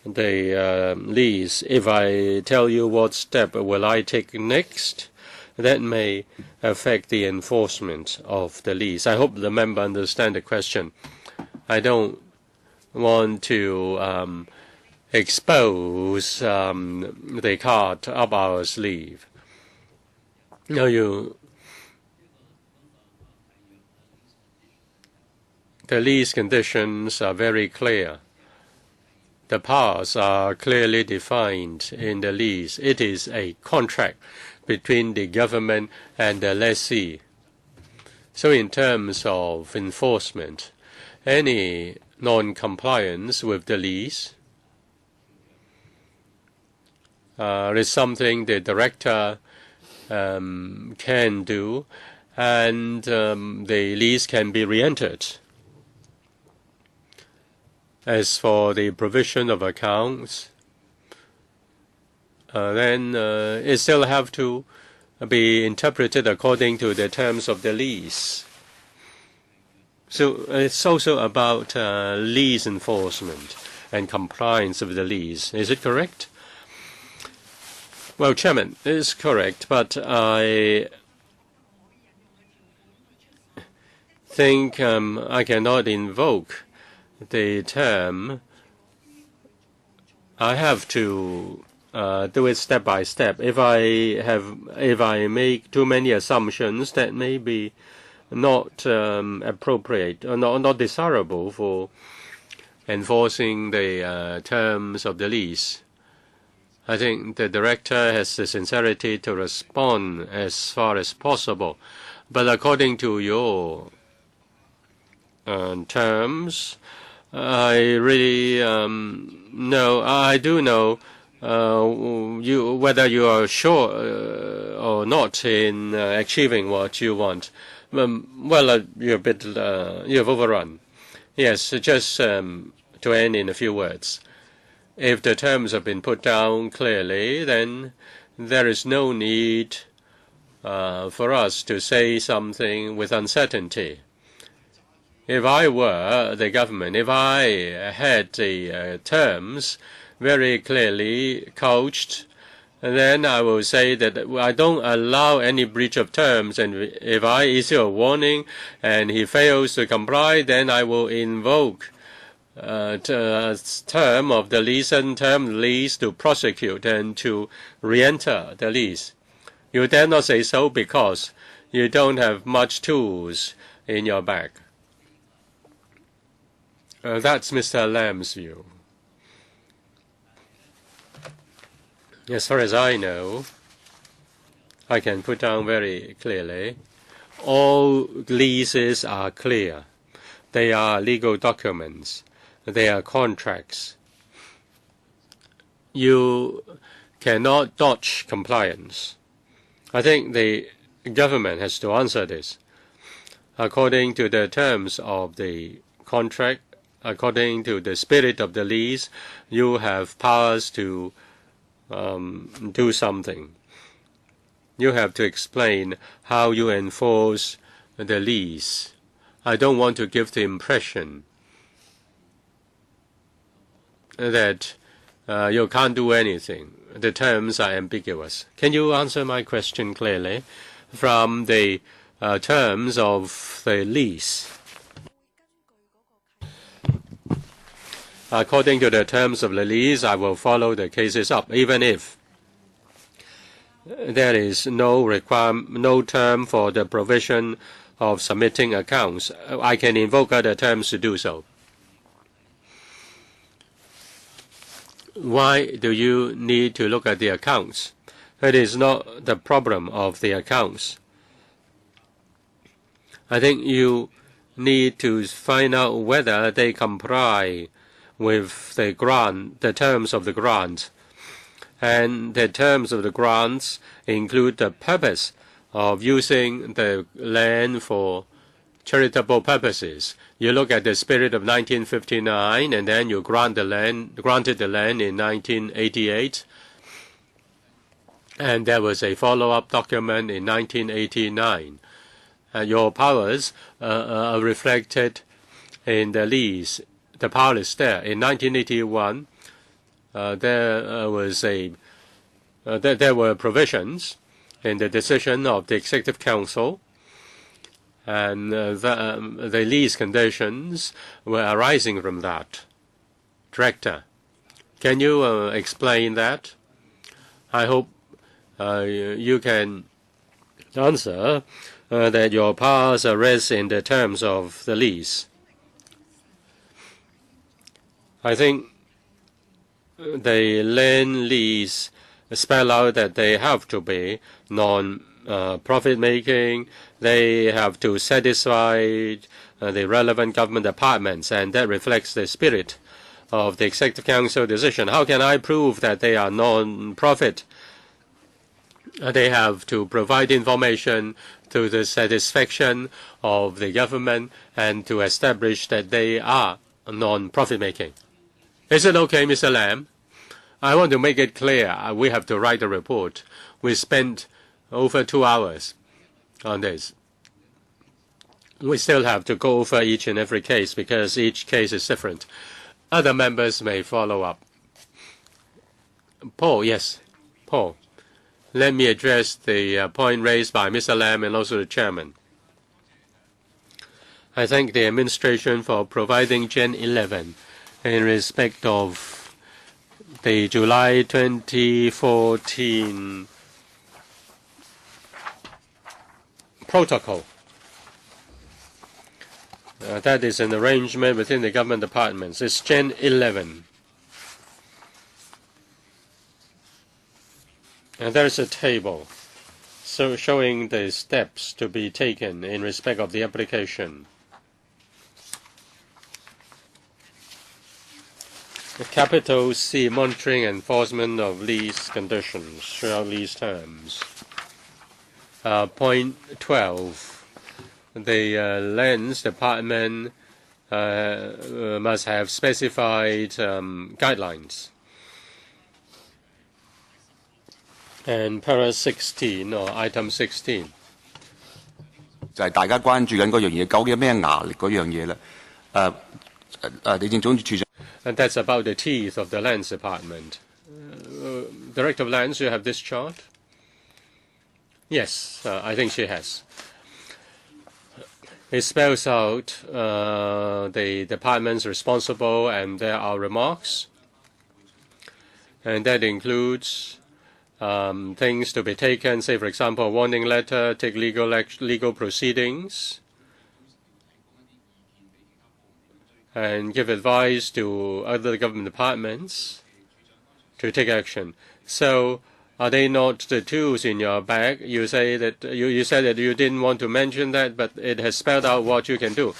the lease. If I tell you what step will I take next, that may affect the enforcement of the lease. I hope the member understands the question. I don't want to expose the cart up our sleeve. No, the lease conditions are very clear. The powers are clearly defined in the lease. It is a contract between the government and the lessee. So in terms of enforcement, any non-compliance with the lease is something the director can do, and the lease can be re-entered. As for the provision of accounts, then it still have to be interpreted according to the terms of the lease. So it's also about lease enforcement and compliance with the lease. Is it correct? Well, Chairman, it is correct, but I think I cannot invoke the term. I have to do it step by step. If I make too many assumptions, that may be not appropriate or not desirable for enforcing the terms of the lease. I think the director has the sincerity to respond as far as possible, but according to your terms, I really I do know whether you are sure or not in achieving what you want. Well, you're a bit you have overrun. Yes, just to end in a few words. If the terms have been put down clearly, then there is no need for us to say something with uncertainty. If I were the government, if I had the terms very clearly couched, then I will say that I don't allow any breach of terms, and if I issue a warning and he fails to comply, then I will invoke term of the lease and term lease to prosecute and to re-enter the lease. You dare not say so because you don't have much tools in your bag. That's Mr. Lam's view. As far as I know, I can put down very clearly, all leases are clear. They are legal documents. They are contracts. You cannot dodge compliance. I think the government has to answer this. According to the terms of the contract, according to the spirit of the lease, you have powers to do something. You have to explain how you enforce the lease. I don't want to give the impression that you can't do anything. The terms are ambiguous. Can you answer my question clearly? From the terms of the lease, according to the terms of the lease, I will follow the cases up, even if there is no term for the provision of submitting accounts. I can invoke other terms to do so. Why do you need to look at the accounts? It is not the problem of the accounts. I think you need to find out whether they comply with the grant, the terms of the grant. And the terms of the grants include the purpose of using the land for charitable purposes. You look at the spirit of 1959, and then you granted the land in 1988, and there was a follow-up document in 1989. Your powers are reflected in the lease. The power is there. In 1981, there were provisions in the decision of the Executive Council, and the lease conditions were arising from that. Director, can you explain that? I hope you can answer that your powers are rest in the terms of the lease. I think the land lease spell out that they have to be non-profit making. They have to satisfy the relevant government departments, and that reflects the spirit of the Executive Council decision. How can I prove that they are non-profit? They have to provide information to the satisfaction of the government and to establish that they are non-profit making. Is it okay, Mr. Lam? I want to make it clear. We have to write a report. We spent over 2 hours on this. We still have to go over each and every case because each case is different. Other members may follow up. Paul, yes. Paul, let me address the point raised by Mr. Lam and also the chairman. I thank the administration for providing Gen 11 in respect of the July 2014 protocol. That is an arrangement within the government departments. It's Gen 11. And there's a table showing the steps to be taken in respect of the application. The capital C, monitoring and enforcement of lease conditions throughout lease terms. Point 12, the lands department must have specified guidelines. And para 16 or item 16. 就係大家關注緊嗰樣嘢，究竟有咩壓力嗰樣嘢咧？地政總署署長。 And that's about the teeth of the Lands Department. Director of Lands, you have this chart? Yes, I think she has. It spells out the departments responsible, and there are remarks. And that includes things to be taken, say, for example, a warning letter, take legal proceedings, and give advice to other government departments to take action. So, are they not the tools in your bag? You say that you said that you didn't want to mention that, but it has spelled out what you can do.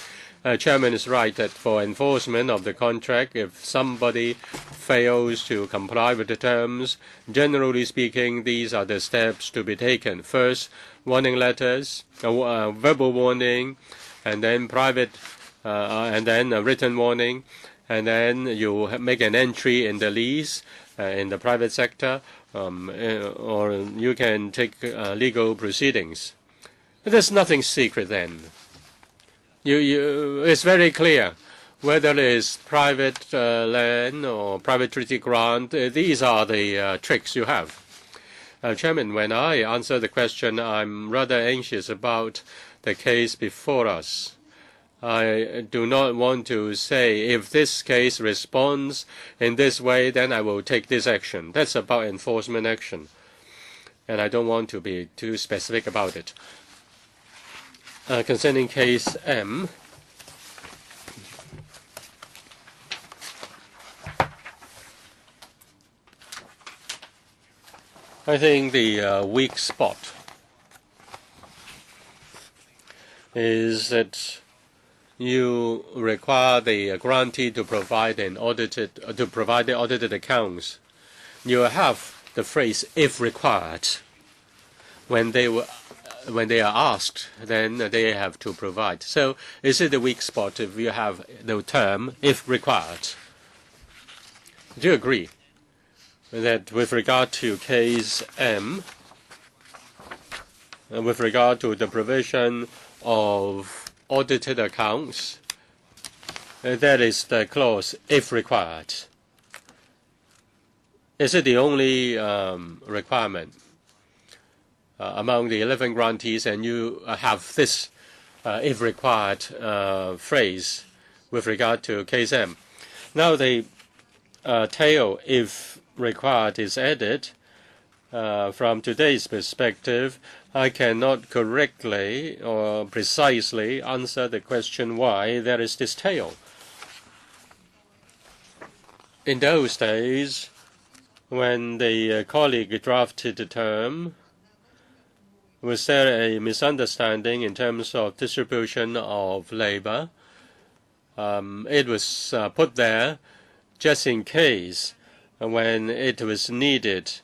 Chairman is right that for enforcement of the contract, if somebody fails to comply with the terms, generally speaking, these are the steps to be taken. First, warning letters, verbal warning, and then private. And then a written warning, and then you make an entry in the lease in the private sector, or you can take legal proceedings. There's nothing secret then. It's very clear whether it is private land or private treaty grant. These are the tricks you have. Chairman, when I answer the question, I'm rather anxious about the case before us. I do not want to say if this case responds in this way, then I will take this action. That's about enforcement action. And I don't want to be too specific about it. Concerning case M, I think the weak spot is that you require the grantee to provide the audited accounts. You have the phrase "if required" when they were when they are asked, then they have to provide. So is it a weak spot if you have the term "if required"? Do you agree that with regard to case M, with regard to the provision of audited accounts, that is the clause "if required"? Is it the only requirement among the 11 grantees, and you have this "if required" phrase with regard to case M? Now the tail "if required" is added. From today's perspective, I cannot correctly or precisely answer the question why there is this tail. In those days, when the colleague drafted the term, was there a misunderstanding in terms of distribution of labor? It was put there just in case when it was needed.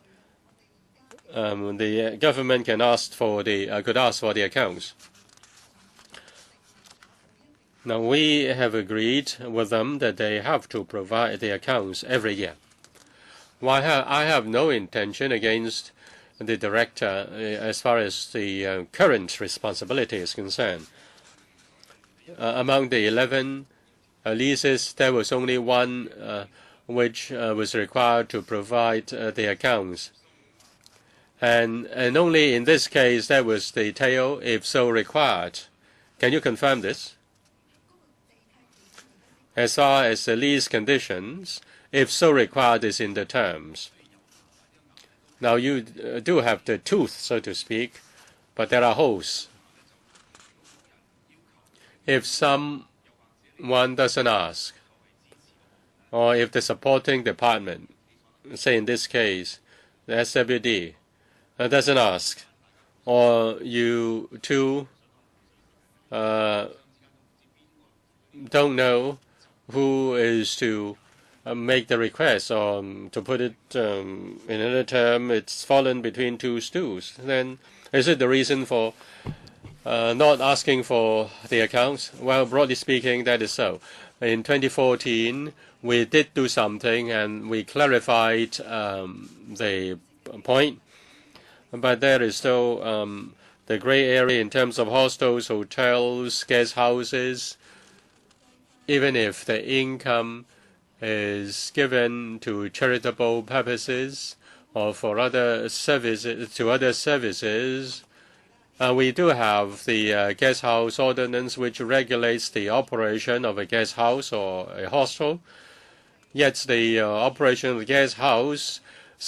The government can ask for could ask for the accounts. Now we have agreed with them that they have to provide the accounts every year. While I have no intention against the director as far as the current responsibility is concerned. Among the 11 leases, there was only one which was required to provide the accounts. And only in this case, that was the tail, "if so required." Can you confirm this? As far as the lease conditions, "if so required" is in the terms. Now you do have the tooth, so to speak, but there are holes. If someone doesn't ask, or if the supporting department, say in this case, the SWD, doesn't ask, or you two don't know who is to make the request, or to put it in another term, it's fallen between two stools, then is it the reason for not asking for the accounts? Well, broadly speaking, that is so. In 2014, we did do something, and we clarified the point, but there is still the gray area in terms of hostels, hotels, guest houses. Even if the income is given to charitable purposes or for other services, we do have the guest house ordinance, which regulates the operation of a guest house or a hostel. Yet the operation of the guest house's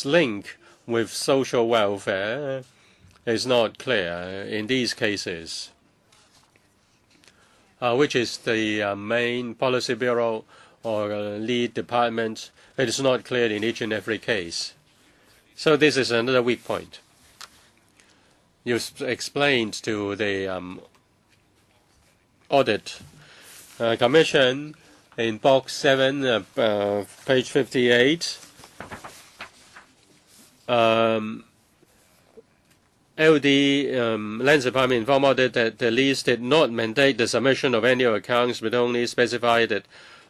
link with social welfare is not clear in these cases. Which is the main policy bureau or lead department? It is not clear in each and every case. So this is another weak point. You explained to the audit commission in box 7, page 58. LD Lands Department informed audit that the lease did not mandate the submission of annual accounts, but only specified that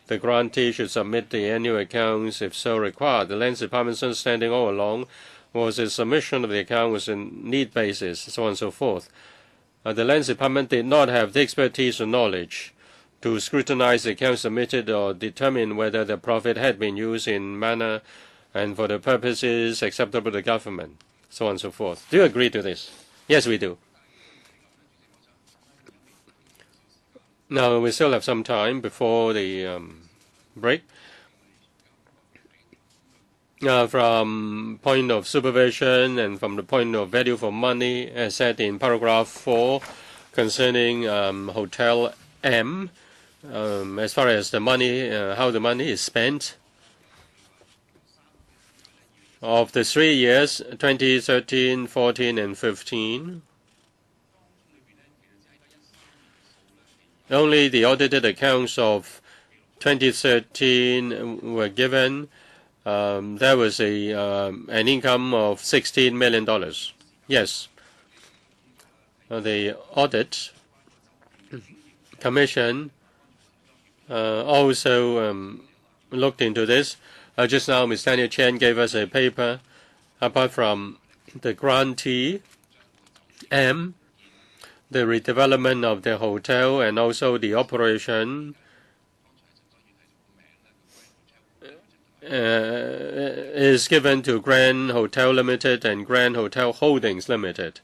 the grantee should submit the annual accounts if so required. The Lands Department's understanding all along was the submission of the account was a need basis, so on and so forth. The Lands Department did not have the expertise or knowledge to scrutinize the accounts submitted or determine whether the profit had been used in manner and for the purposes acceptable to the government, so on and so forth. Do you agree to this? Yes, we do. Now, we still have some time before the break. From point of supervision and from the point of value for money, as said in paragraph 4 concerning Hotel M, as far as the money, how the money is spent, of the 3 years, 2013, 14, and 15, only the audited accounts of 2013 were given. There was an income of $16 million. Yes. the Audit Commission also looked into this. Just now, Ms. Daniel Chen gave us a paper. Apart from the grantee M, the redevelopment of the hotel and also the operation is given to Grand Hotel Limited and Grand Hotel Holdings Limited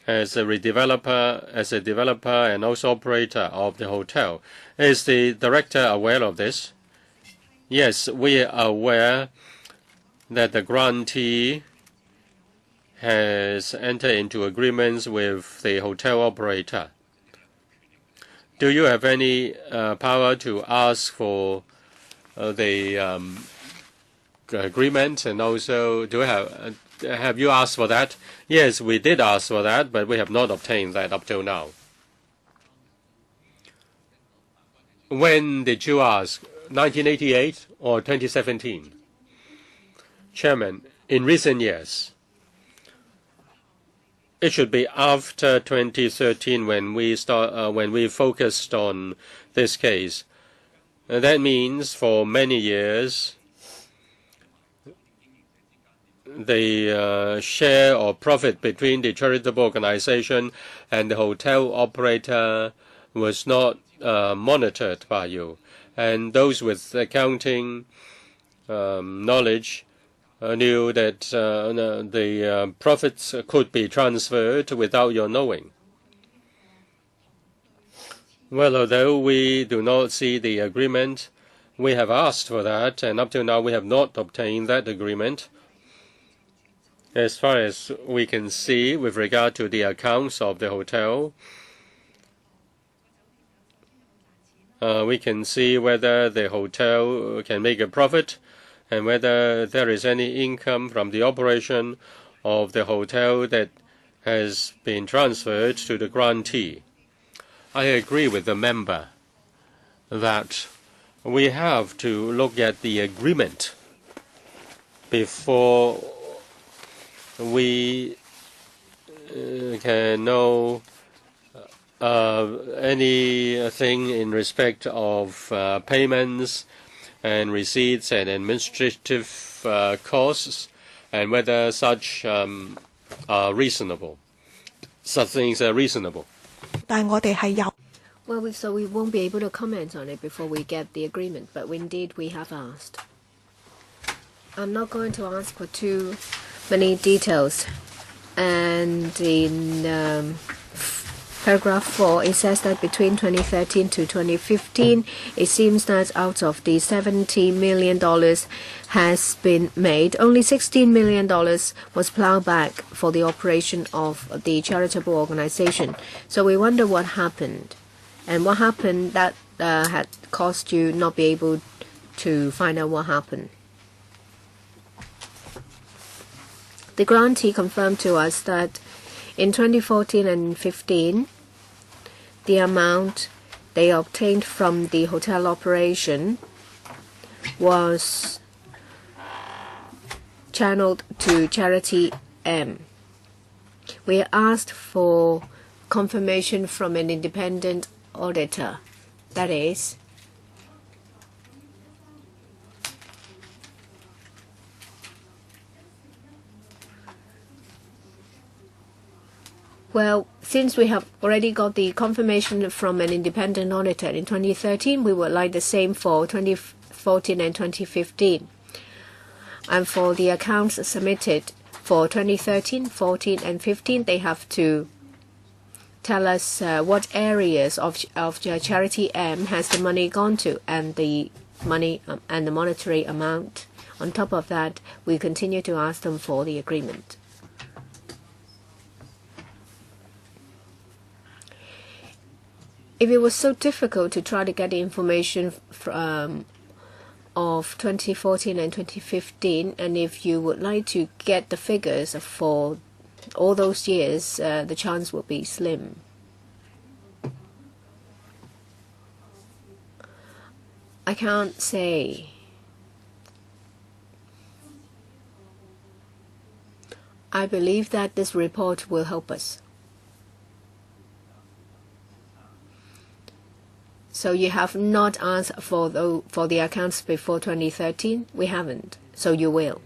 as a developer and also operator of the hotel. Is the director aware of this? Yes, we are aware that the grantee has entered into agreements with the hotel operator. Do you have any power to ask for the agreement, and also have you asked for that? Yes, we did ask for that, but we have not obtained that up till now. When did you ask? 1988 or 2017? Chairman, in recent years. It should be after 2013 when we focused on this case. That means for many years the share or profit between the charitable organization and the hotel operator was not monitored by you. And those with accounting knowledge knew that the profits could be transferred without your knowing. Well, although we do not see the agreement, we have asked for that, and up till now we have not obtained that agreement. As far as we can see with regard to the accounts of the hotel, we can see whether the hotel can make a profit and whether there is any income from the operation of the hotel that has been transferred to the grantee. I agree with the member that we have to look at the agreement before we can know anything in respect of payments and receipts and administrative costs, and whether such are reasonable. Such things are reasonable. Well, so we won't be able to comment on it before we get the agreement, but indeed we have asked. I'm not going to ask for too many details. And in paragraph 4, it says that between 2013 to 2015, it seems that out of the $70 million has been made, only $16 million was plowed back for the operation of the charitable organization. So we wonder what happened, and what happened that had caused you not be able to find out what happened. The grantee confirmed to us that in 2014 and 15, the amount they obtained from the hotel operation was channeled to Charity M. We asked for confirmation from an independent auditor. That is, well, since we have already got the confirmation from an independent auditor in 2013, we would like the same for 2014 and 2015. And for the accounts submitted for 2013, 14, and 15, they have to tell us what areas of Charity M has the money gone to, and the money and the monetary amount. On top of that, we continue to ask them for the agreement. If it was so difficult to try to get the information from of 2014 and 2015, and if you would like to get the figures for all those years, the chance would be slim. I can't say. I believe that this report will help us. So you have not asked for the accounts before 2013? We haven't. So you will.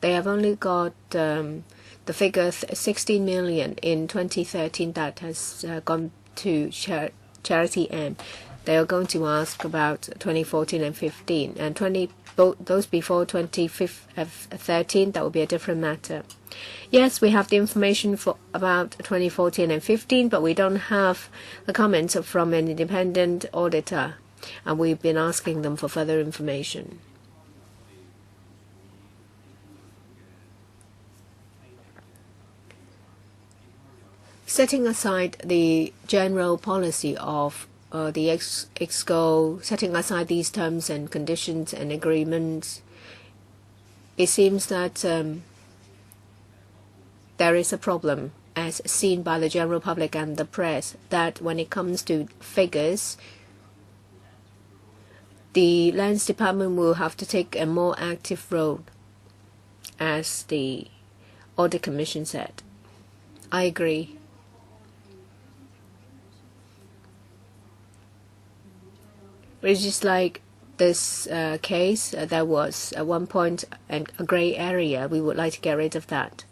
They have only got the figure 16 million in 2013 that has gone to charity M. They are going to ask about 2014 and 15, and those before 2013, that will be a different matter. Yes, we have the information for about 2014 and 15, but we don't have the comments from an independent auditor, and we've been asking them for further information. Setting aside the general policy of the EXCO, setting aside these terms and conditions and agreements, it seems that there is a problem, as seen by the general public and the press, that when it comes to figures, the Lands Department will have to take a more active role, as the Audit Commission said. I agree. It's just like this case, there was at one point a grey area. We would like to get rid of that.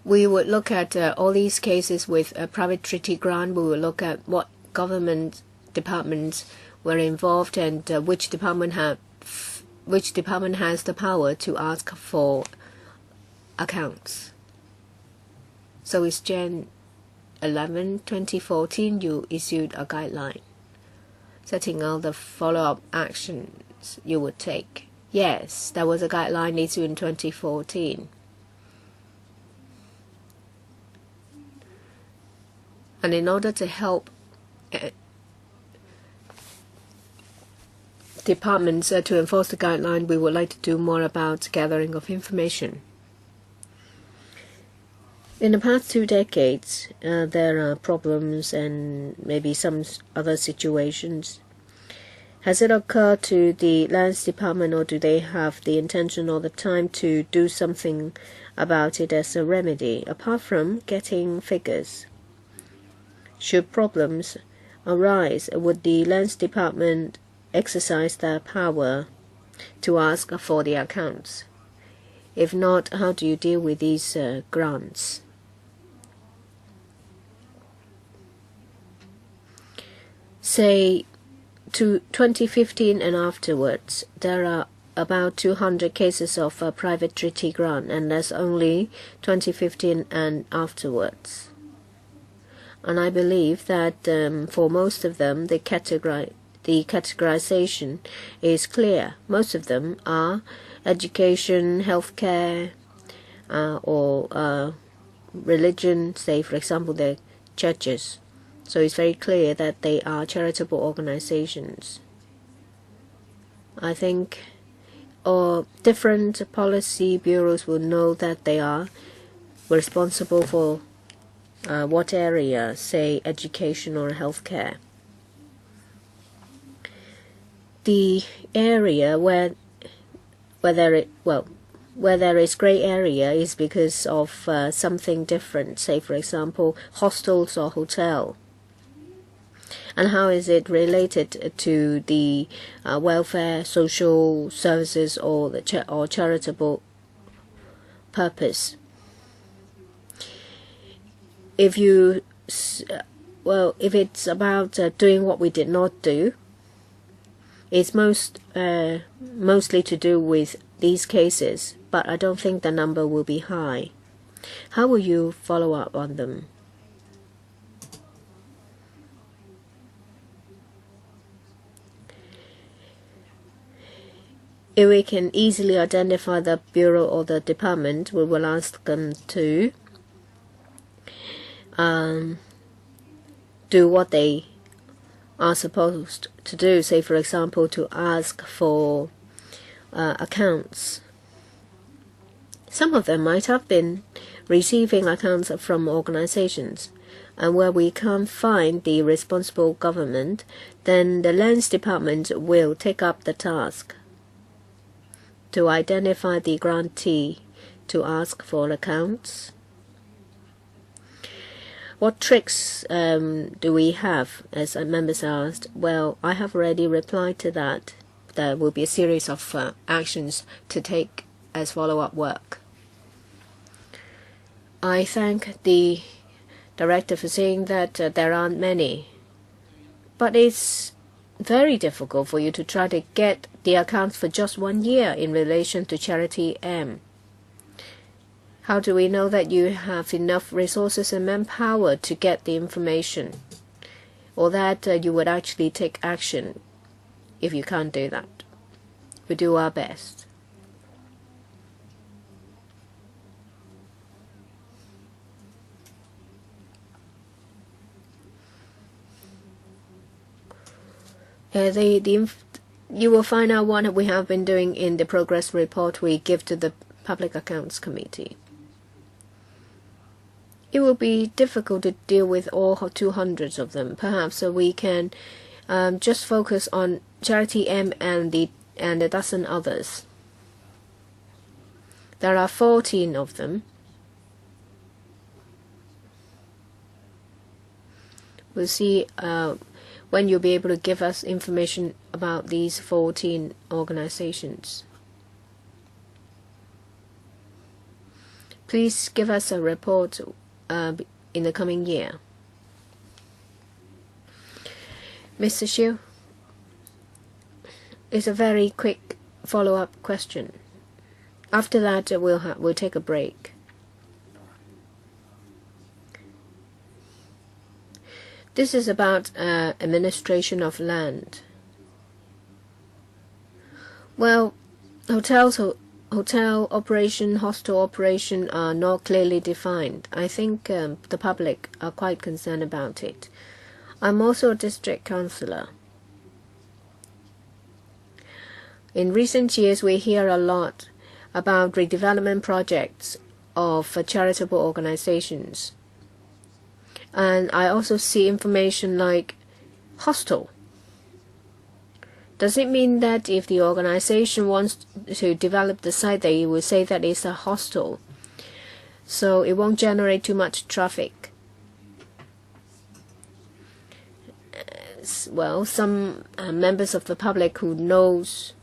We would look at all these cases with a private treaty grant. We would look at what government departments were involved and which department has the power to ask for accounts. So it's Jan 11, 2014, you issued a guideline setting out the follow-up actions you would take. Yes, there was a guideline issued in 2014. And in order to help departments to enforce the guideline, we would like to do more about gathering of information. In the past 2 decades, there are problems and maybe some other situations. Has it occurred to the Lands Department, or do they have the intention all the time to do something about it as a remedy, apart from getting figures? Should problems arise, would the Lands Department exercise their power to ask for the accounts? If not, how do you deal with these grants? Say, to 2015 and afterwards, there are about 200 cases of private treaty grant, and that's only 2015 and afterwards. And I believe that for most of them, the categorization is clear. Most of them are education, healthcare, or religion, say, for example, the churches. So it's very clear that they are charitable organizations. I think different policy bureaus will know that they are responsible for what area, say education or healthcare. The area where there is gray area is because of something different, say for example hostels or hotel. And how is it related to the welfare, social services, or the charitable purpose? If it's about doing what we did not do, it's mostly to do with these cases, but I don't think the number will be high. How will you follow up on them? If we can easily identify the bureau or the department, we will ask them to do what they are supposed to do, say for example to ask for accounts. Some of them might have been receiving accounts from organizations, and where we can't find the responsible government, then the Lands Department will take up the task to identify the grantee to ask for accounts. What tricks do we have, as members asked? Well, I have already replied to that. There will be a series of actions to take as follow-up work. I thank the director for saying that there aren't many. But it's very difficult for you to try to get the accounts for just 1 year in relation to Charity M. How do we know that you have enough resources and manpower to get the information? Or that you would actually take action if you can't do that? We do our best. You will find out what we have been doing in the progress report we give to the Public Accounts Committee. It will be difficult to deal with all 200 of them. Perhaps we can just focus on Charity M and a dozen others. There are 14 of them. We'll see when you'll be able to give us information about these 14 organizations. Please give us a report in the coming year. Mr. Xiu, it's a very quick follow-up question. After that, we'll take a break. This is about administration of land. Well, hotel operation, hostel operation are not clearly defined. I think the public are quite concerned about it. I'm also a district councillor. In recent years, we hear a lot about redevelopment projects of charitable organizations. And I also see information like hostel. Does it mean that if the organization wants to develop the site, they will say that it's a hostel, so it won't generate too much traffic? Well, some members of the public who knows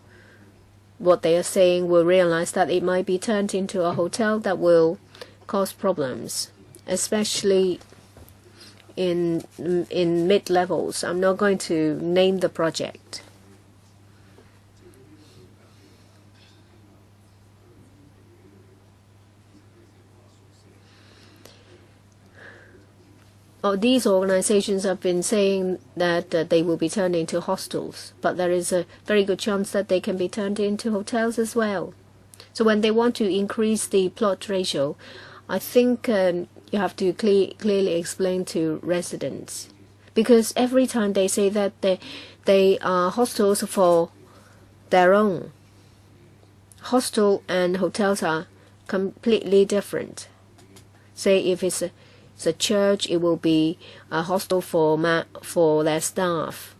what they are saying will realize that it might be turned into a hotel that will cause problems, especially in mid-levels. I'm not going to name the project. These organizations have been saying that they will be turned into hostels, but there is a very good chance that they can be turned into hotels as well. So when they want to increase the plot ratio, I think you have to clearly explain to residents, because every time they say that they are hostels for their own. Hostel and hotels are completely different. Say if it's a church, it will be a hostel for their staff.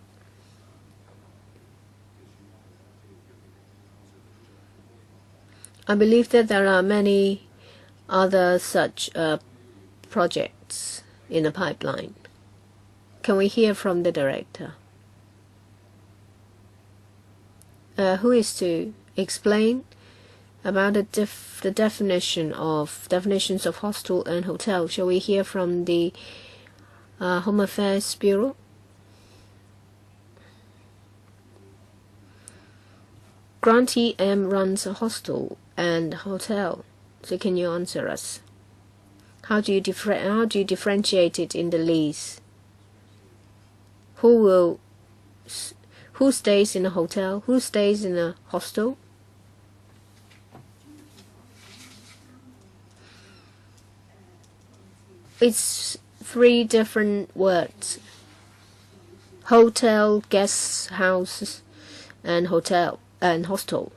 I believe that there are many other such projects in the pipeline. Can we hear from the director? Who is to explain about the definitions of hostel and hotel? Shall we hear from the Home Affairs Bureau? Grantee M runs a hostel and hotel, so can you answer us? How do you differentiate it in the lease? Who stays in a hotel? Who stays in a hostel? It's 3 different words: hotel, guest house, and hotel and hostel.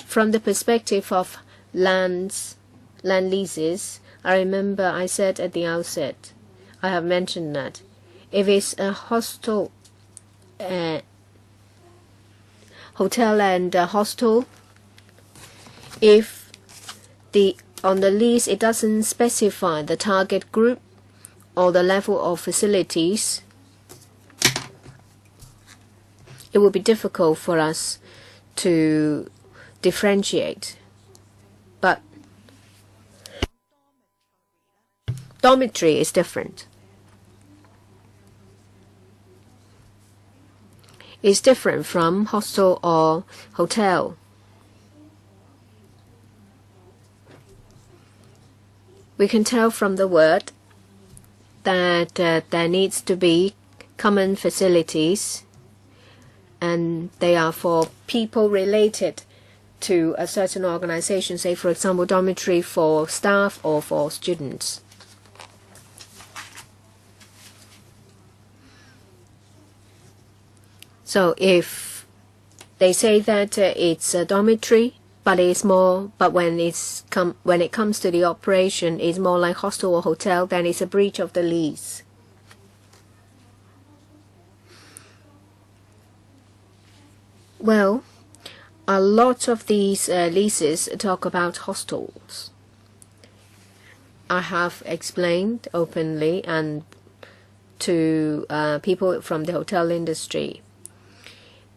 From the perspective of land leases, I remember I said at the outset, I have mentioned that if it's a hostel, hotel and hostel, if the on the lease it doesn't specify the target group or the level of facilities, it will be difficult for us to differentiate. But dormitory is different. It's different from hostel or hotel. We can tell from the word that there needs to be common facilities, and they are for people related to a certain organization, say for example dormitory for staff or for students. So if they say that it's a dormitory, but it's more, but when it comes to the operation, it's more like hostel or hotel, then it's a breach of the lease. Well, a lot of these leases talk about hostels. I have explained openly and to people from the hotel industry.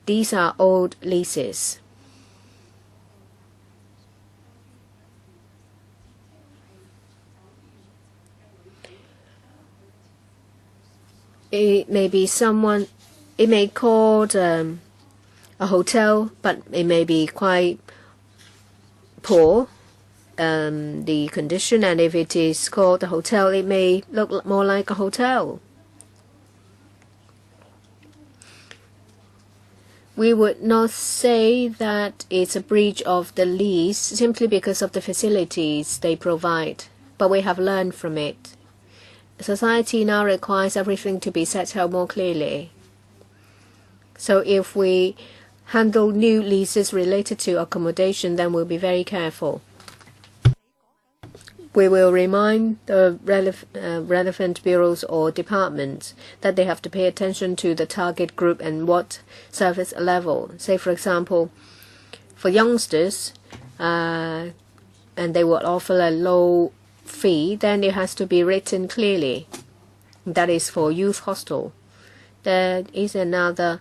These are old leases. It may be someone, it may call a hotel, but it may be quite poor, the condition, and if it is called a hotel, it may look more like a hotel. We would not say that it's a breach of the lease simply because of the facilities they provide, but we have learned from it. Society now requires everything to be set out more clearly. So if we handle new leases related to accommodation, then we'll be very careful. We will remind the relevant bureaus or departments that they have to pay attention to the target group and what service level. Say, for example, for youngsters, and they will offer a low fee, then it has to be written clearly. That is for youth hostel. There is another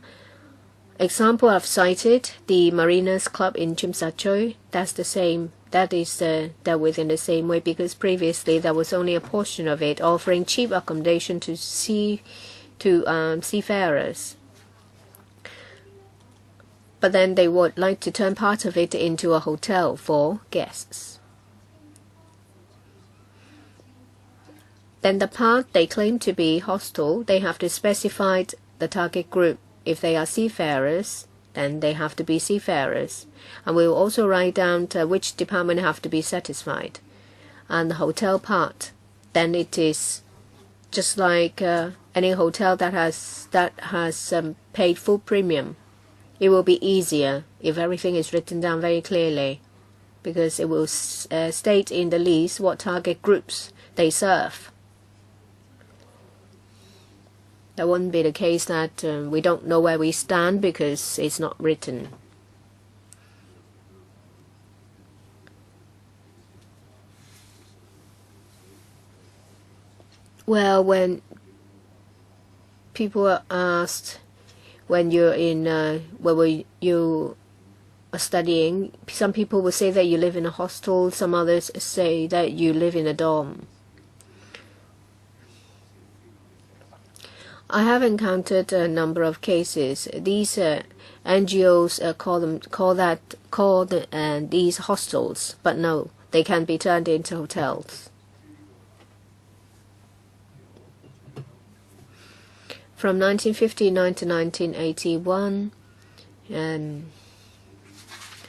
example I've cited, the Mariners Club in Tsim Sha Tsui. That's the same. That is dealt with in the same way, because previously there was only a portion of it offering cheap accommodation to seafarers. But then they would like to turn part of it into a hotel for guests. Then the part they claim to be hostel, they have to specify the target group. If they are seafarers, then they have to be seafarers. And we will also write down which department have to be satisfied. And the hotel part, then it is just like any hotel that has paid full premium. It will be easier if everything is written down very clearly, because it will state in the lease what target groups they serve. That wouldn't be the case that we don't know where we stand because it's not written. Well, when people are asked when you're in where you are studying, some people will say that you live in a hostel, some others say that you live in a dorm. I have encountered a number of cases. These NGOs call these hostels, but no, they can be turned into hotels. From 1959 to 1981,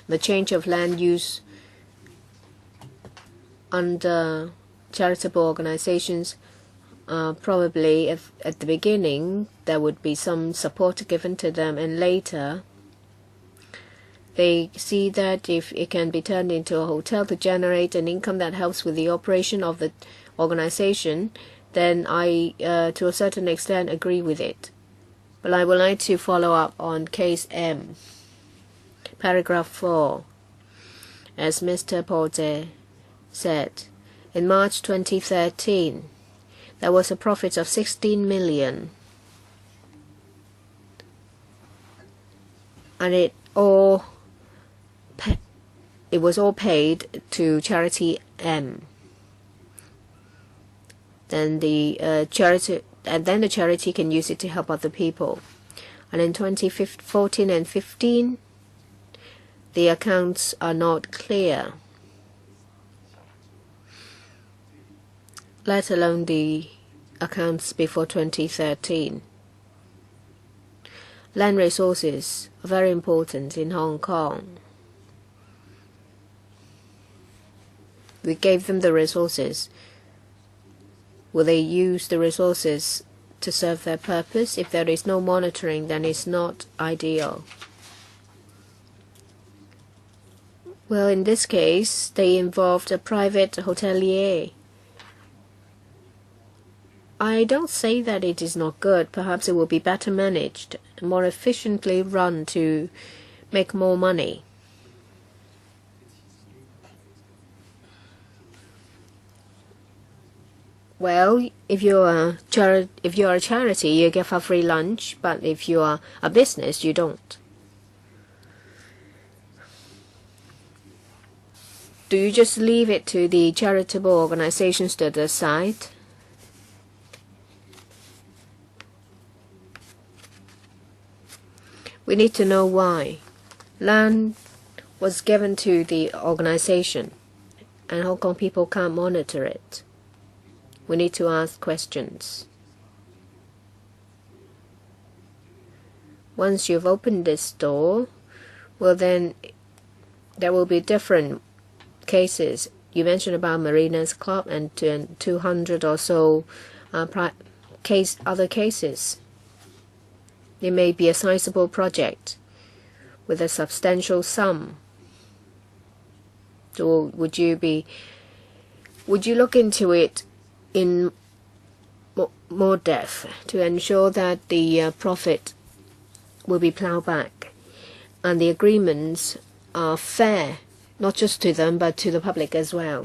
the change of land use under charitable organizations. Probably at the beginning there would be some support given to them, and later they see that if it can be turned into a hotel to generate an income that helps with the operation of the organization, then I to a certain extent agree with it. But I would like to follow up on case M, paragraph 4. As Mr. Porte said in March 2013 there was a profit of 16 million, and it was all paid to charity M. Then the charity can use it to help other people. And in 2014 and 15, the accounts are not clear, let alone the accounts before 2013. Land resources are very important in Hong Kong. We gave them the resources. Will they use the resources to serve their purpose? If there is no monitoring, then it's not ideal. Well, in this case, they involved a private hotelier. I don't say that it is not good. Perhaps it will be better managed, more efficiently run to make more money. Well, if you're a charity, you get a free lunch, but if you are a business, you don't. Do you just leave it to the charitable organizations to decide? We need to know why. Land was given to the organization, and Hong Kong people can't monitor it. We need to ask questions. Once you've opened this door, well then there will be different cases. You mentioned about Marinas Club and 200 or so other cases. It may be a sizable project with a substantial sum. So would you look into it in more depth to ensure that the profit will be ploughed back and the agreements are fair, not just to them but to the public as well?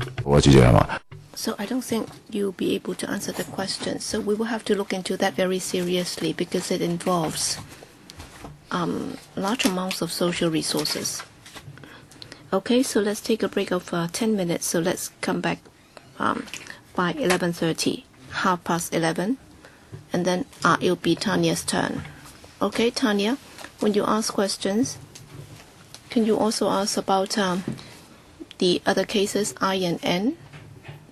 So I don't think you'll be able to answer the question. So we will have to look into that very seriously because it involves large amounts of social resources. Okay, so let's take a break of 10 minutes. So let's come back by 11:30, 11:30, and then it'll be Tanya's turn. Okay, Tanya, when you ask questions, can you also ask about the other cases, I and N,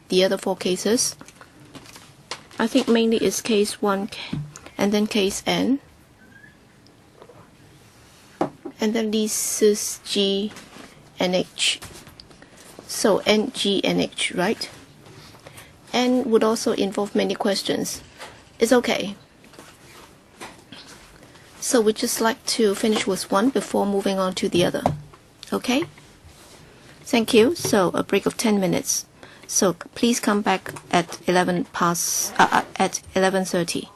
the other 4 cases? I think mainly it's case 1 and then case N, and then leases G and H. So N, G, and H, right? N would also involve many questions. It's okay. So we'd just like to finish with 1 before moving on to the other. Okay? Thank you. So a break of 10 minutes. So please come back at 11:30.